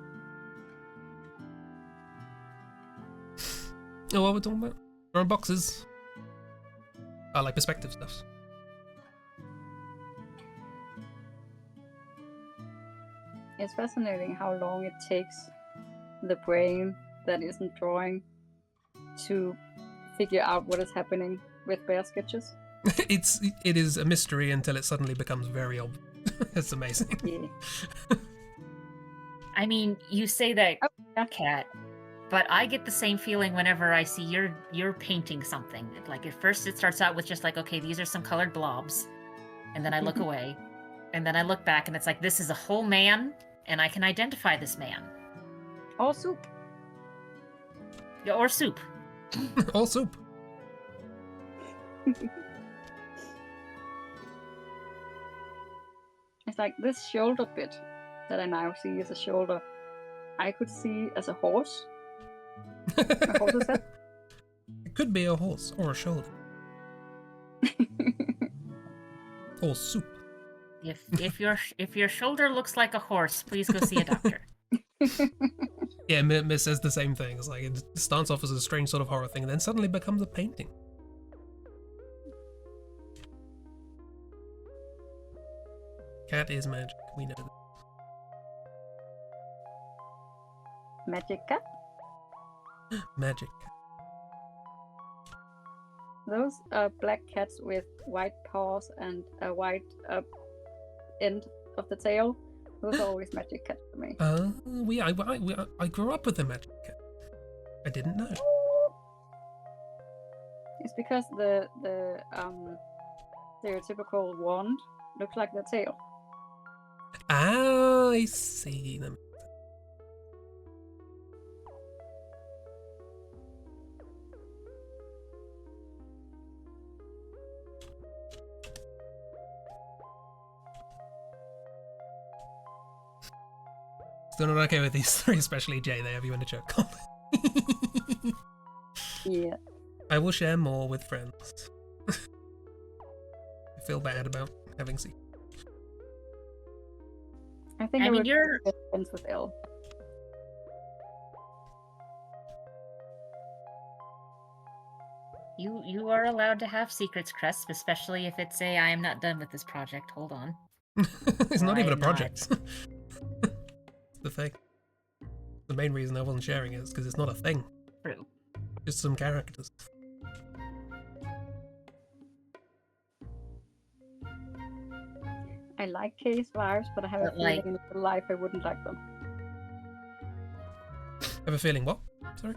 Oh, what we're talking about? We're on boxes. I like perspective stuff. It's fascinating how long it takes the brain that isn't drawing to figure out what is happening with bear sketches. It is a mystery until it suddenly becomes very obvious. It's amazing. Yeah. I mean, you say that, Oh, yeah. Kat, but I get the same feeling whenever I see you're painting something. Like at first it starts out with just like, okay, these are some colored blobs, and then I look away, and then I look back, and it's like, this is a whole man, and I can identify this man. Or soup. Yeah, or soup. All soup. It's like this shoulder bit that I now see as a shoulder, I could see as a horse. A horse's head. It could be a horse or a shoulder or soup. If your shoulder looks like a horse, please go see a doctor. Yeah, Miss says the same thing. It's like it starts off as a strange sort of horror thing, and then suddenly becomes a painting. Cat is magic. We know that. Magic cat. Magic. Those are black cats with white paws and a white end of the tail. Those are always magic cats for me. I grew up with a magic cat. I didn't know. It's because the stereotypical wand looks like the tail. Ah, I see them. Still not okay with these three, especially Jay. They have you in a choke. Yeah. I will share more with friends. I feel bad about having seen. I think I I mean, would you're- be friends with L. You are allowed to have secrets, Crest, especially if it's a I am not done with this project. Hold on. It's not Why even a not? project. It's the thing. The main reason I wasn't sharing it is because it's not a thing. True. Just some characters. I like K's vibes, but I have a But, feeling like- in real life I wouldn't like them. I have a feeling what? Sorry?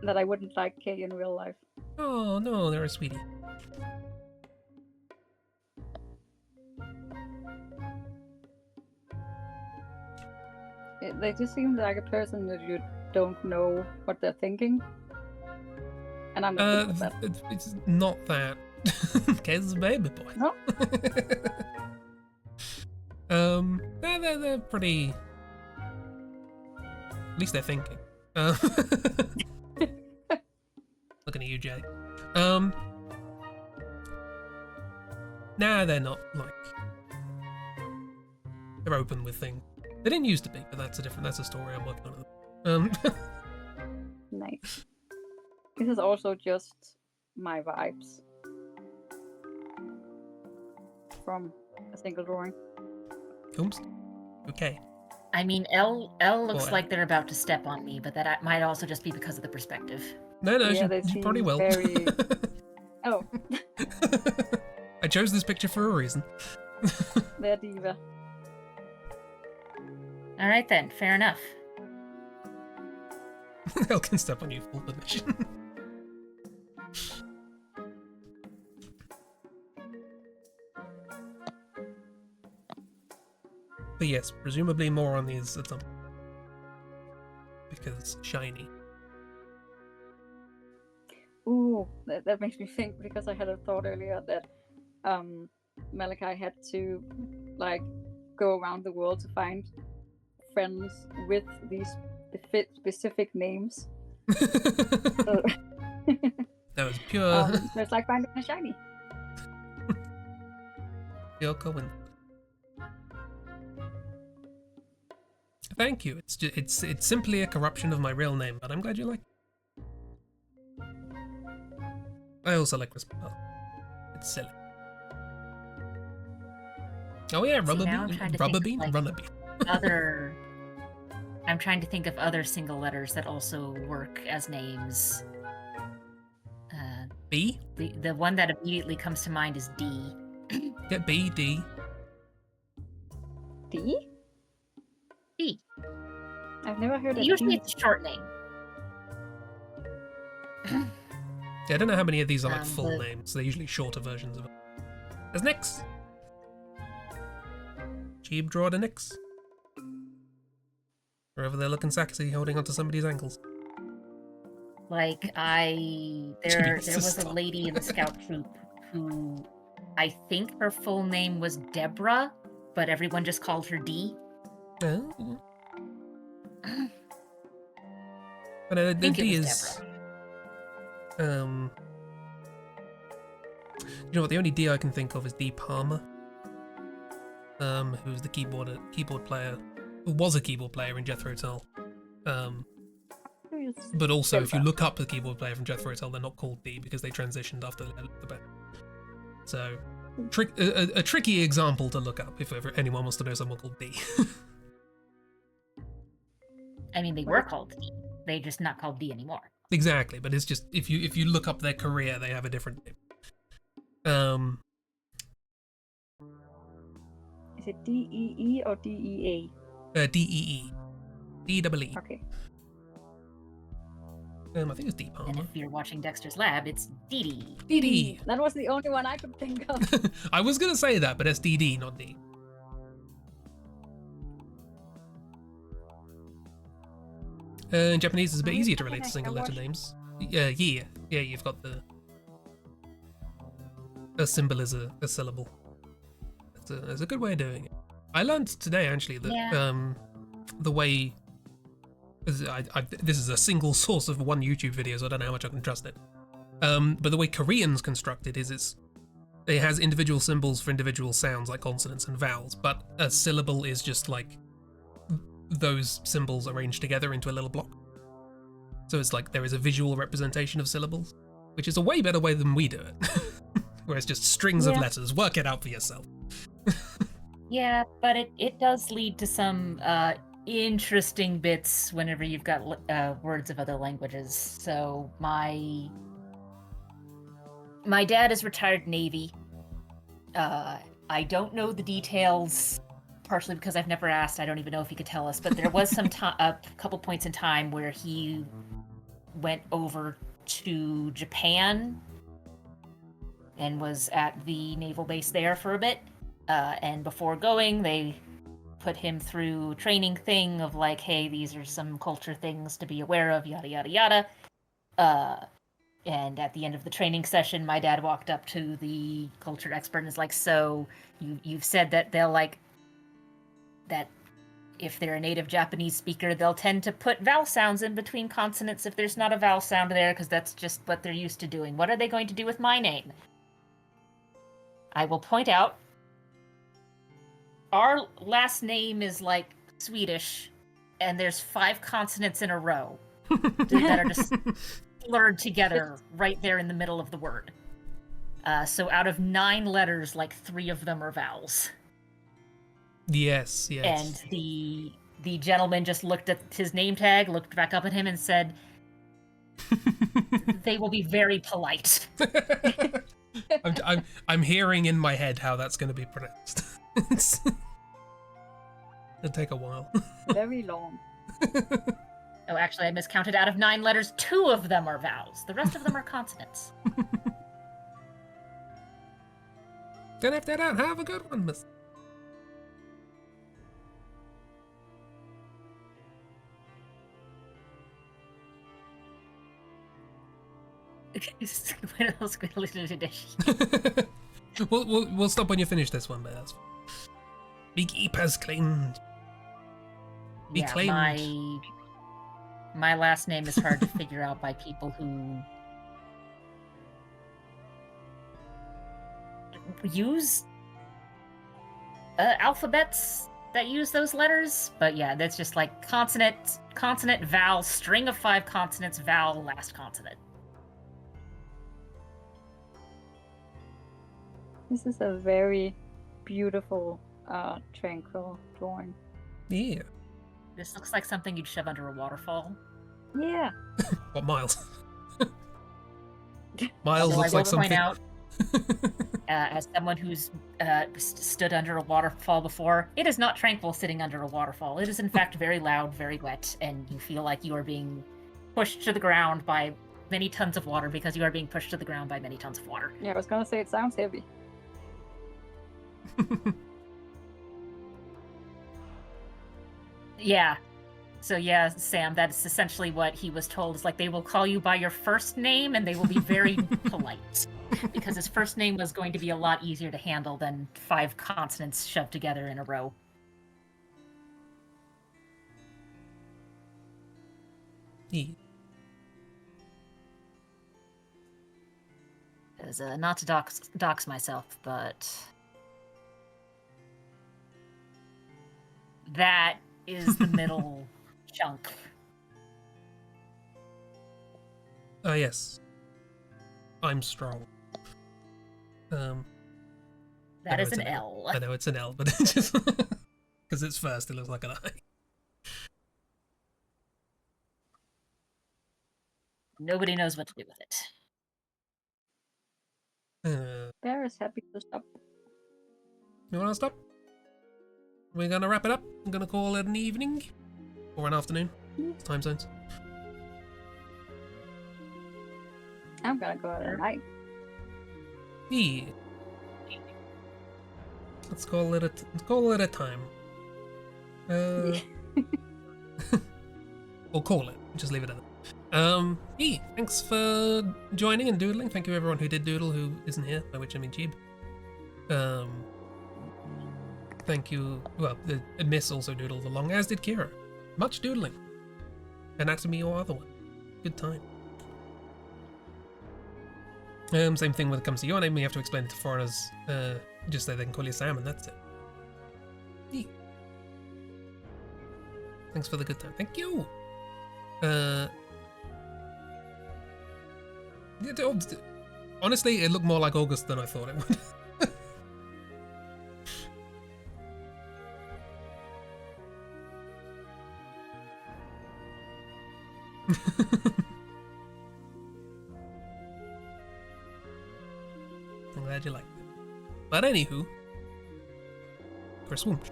That I wouldn't like K in real life. Oh no, they're a sweetie. They just seem like a person that you don't know what they're thinking. And I'm not good with that. It's not that. Kay's a baby boy. No? They're pretty. At least they're thinking. Looking at you, you, Jay. Nah, they're not, like... They're open with things. They didn't used to be, but that's a story I'm working on. Nice. This is also just my vibes from a single drawing. Coombs? Okay. I mean, L looks Boy. like they're about to step on me, but that might also just be because of the perspective. No, Yeah, they she probably seem will. very- Oh, I chose this picture for a reason. they're diva. All right then, fair enough. Hell can step on you, full permission. But yes, presumably more on these at some point. Because shiny. Ooh, that makes me think, because I had a thought earlier that Malachi had to like go around the world to find friends with these specific names. So, That was pure, so it's like finding a shiny. pure coincidence. Thank you. It's simply a corruption of my real name, but I'm glad you like it. I also like Whisper. It's silly. Oh yeah, See, now I'm trying to rubber think bean, of, like, runner bean. I'm trying to think of other single letters that also work as names. B? The one that immediately comes to mind is D. Yeah, B, D. D? D. I've never heard of Usually D. it's a short name. Yeah, I don't know how many of these are like full the- names. They're usually shorter versions of it. There's Nix. Cheap draw to Nix. Wherever they're looking sexy, holding onto somebody's ankles. Like there was a stop. lady in the scout troop who I think her full name was Deborah, but everyone just called her D. Oh. But I the think it D was is... Deborah. You know what? The only D I can think of is D Palmer. Who's the keyboard player, who was a keyboard player in Jethro Tull. But also, if you look up the keyboard player from Jethro Tull, they're not called D because they transitioned after they left the band. So, a tricky example to look up if ever anyone wants to know someone called D. I mean, they were called D. They're just not called D anymore. Exactly, but it's just if you look up their career, they have a different name. Is it D-E-E or D-E-A? D-E-E. D-E-E. Okay. I think it's D And Palmer. if you're watching Dexter's Lab, it's Dee Dee. D-D. That was the only one I could think of. I was gonna say that, but it's D-D, not D. In Japanese, it's a bit easier to relate to single letter names. Yeah, you've got a symbol is a syllable. It's a good way of doing it. I learned today actually that the way this is a single source of one YouTube video, so I don't know how much I can trust it. But the way Korean's constructed is it has individual symbols for individual sounds like consonants and vowels, but a syllable is just like those symbols arranged together into a little block. So it's like there is a visual representation of syllables, which is a way better way than we do it. Where it's just strings of letters. Work it out for yourself. Yeah, but it does lead to some interesting bits whenever you've got words of other languages. So my dad is retired Navy. I don't know the details, partially because I've never asked. I don't even know if he could tell us. But there was some a couple points in time where he went over to Japan and was at the naval base there for a bit. And before going, they put him through training thing of like, hey, these are some culture things to be aware of, yada, yada, yada. And at the end of the training session, my dad walked up to the culture expert and is like, so you've said that they'll like, that if they're a native Japanese speaker, they'll tend to put vowel sounds in between consonants if there's not a vowel sound there, because that's just what they're used to doing. What are they going to do with my name? I will point out, our last name is like Swedish, and there's 5 consonants in a row that are just slurred together right there in the middle of the word. So out of 9 letters, like 3 of them are vowels. Yes. And the gentleman just looked at his name tag, looked back up at him, and said, "They will be very polite." I'm hearing in my head how that's going to be pronounced. It'll take a while. Very long. Oh, actually, I miscounted. Out of 9 letters, 2 of them are vowels. The rest of them are consonants. Don't have that out. Have a good one, miss. We'll stop when you finish this one, but that's fine. Big Eep has claimed. Be claimed. My last name is hard to figure out by people who use alphabets that use those letters. But yeah, that's just like consonant, vowel, string of 5 consonants, vowel, last consonant. This is a very beautiful, tranquil drawing. Yeah. This looks like something you'd shove under a waterfall. Yeah. What, Miles? Miles looks like something. Out, as someone who's stood under a waterfall before, it is not tranquil sitting under a waterfall. It is in fact very loud, very wet, and you feel like you are being pushed to the ground by many tons of water because you are being pushed to the ground by many tons of water. Yeah, I was gonna say it sounds heavy. Yeah. So yeah, Sam, that's essentially what he was told. Is like, they will call you by your first name and they will be very polite. Because his first name was going to be a lot easier to handle than 5 consonants shoved together in a row. Yeah. Because, not to dox myself, but that is the middle chunk. Yes. I'm strong. That is an L. I know it's an L, but it's just because it's first, it looks like an I. Nobody knows what to do with it. Bear is happy to stop. You want to stop? We're gonna wrap it up. I'm gonna call it an evening or an afternoon. Time zones. I'm gonna go out at night. Yeah. Let's call it a time. We'll call it. Just leave it at that. Yeah. Thanks for joining and doodling. Thank you everyone who did doodle who isn't here, by which I mean Chib. Thank you. Well, the Miss also doodled along, as did Kira. Much doodling. Anatomy or other one. Good time. Same thing when it comes to your name, you have to explain it to foreigners, just so they can call you Sam, and that's it. Yeah. Thanks for the good time. Thank you! Honestly, it looked more like August than I thought it would. I'm glad you liked it. But anywho, Chris Woomsh.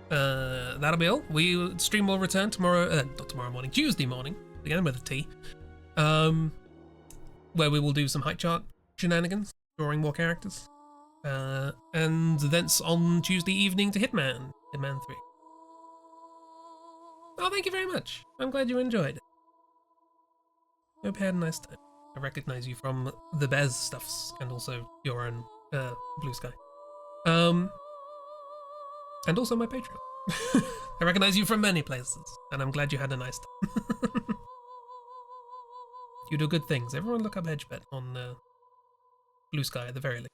That'll be all. Stream will return tomorrow, not tomorrow morning, Tuesday morning, again with a T. Where we will do some height chart shenanigans, drawing more characters. And thence on Tuesday evening to Hitman 3. Oh, thank you very much. I'm glad you enjoyed it. Hope you had a nice time. I recognize you from the Bez stuffs and also your own Blue Sky. And also my Patreon. I recognize you from many places, and I'm glad you had a nice time. You do good things. Everyone look up Hedgebet on Blue Sky at the very least.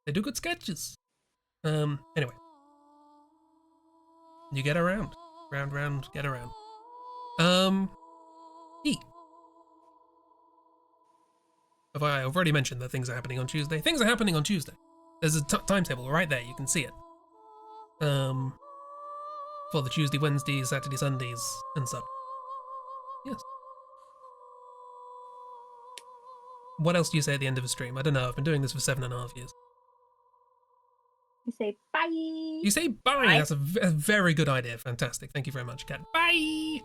They do good sketches. Anyway. You get around. Round, get around. E. I've already mentioned that things are happening on Tuesday. Things are happening on Tuesday. There's a timetable right there. You can see it. For the Tuesday, Wednesday, Saturday, Sundays, and such. Yes. What else do you say at the end of a stream? I don't know. I've been doing this for 7.5 years. You say bye. You say bye. That's a very good idea. Fantastic. Thank you very much, Kat. Bye.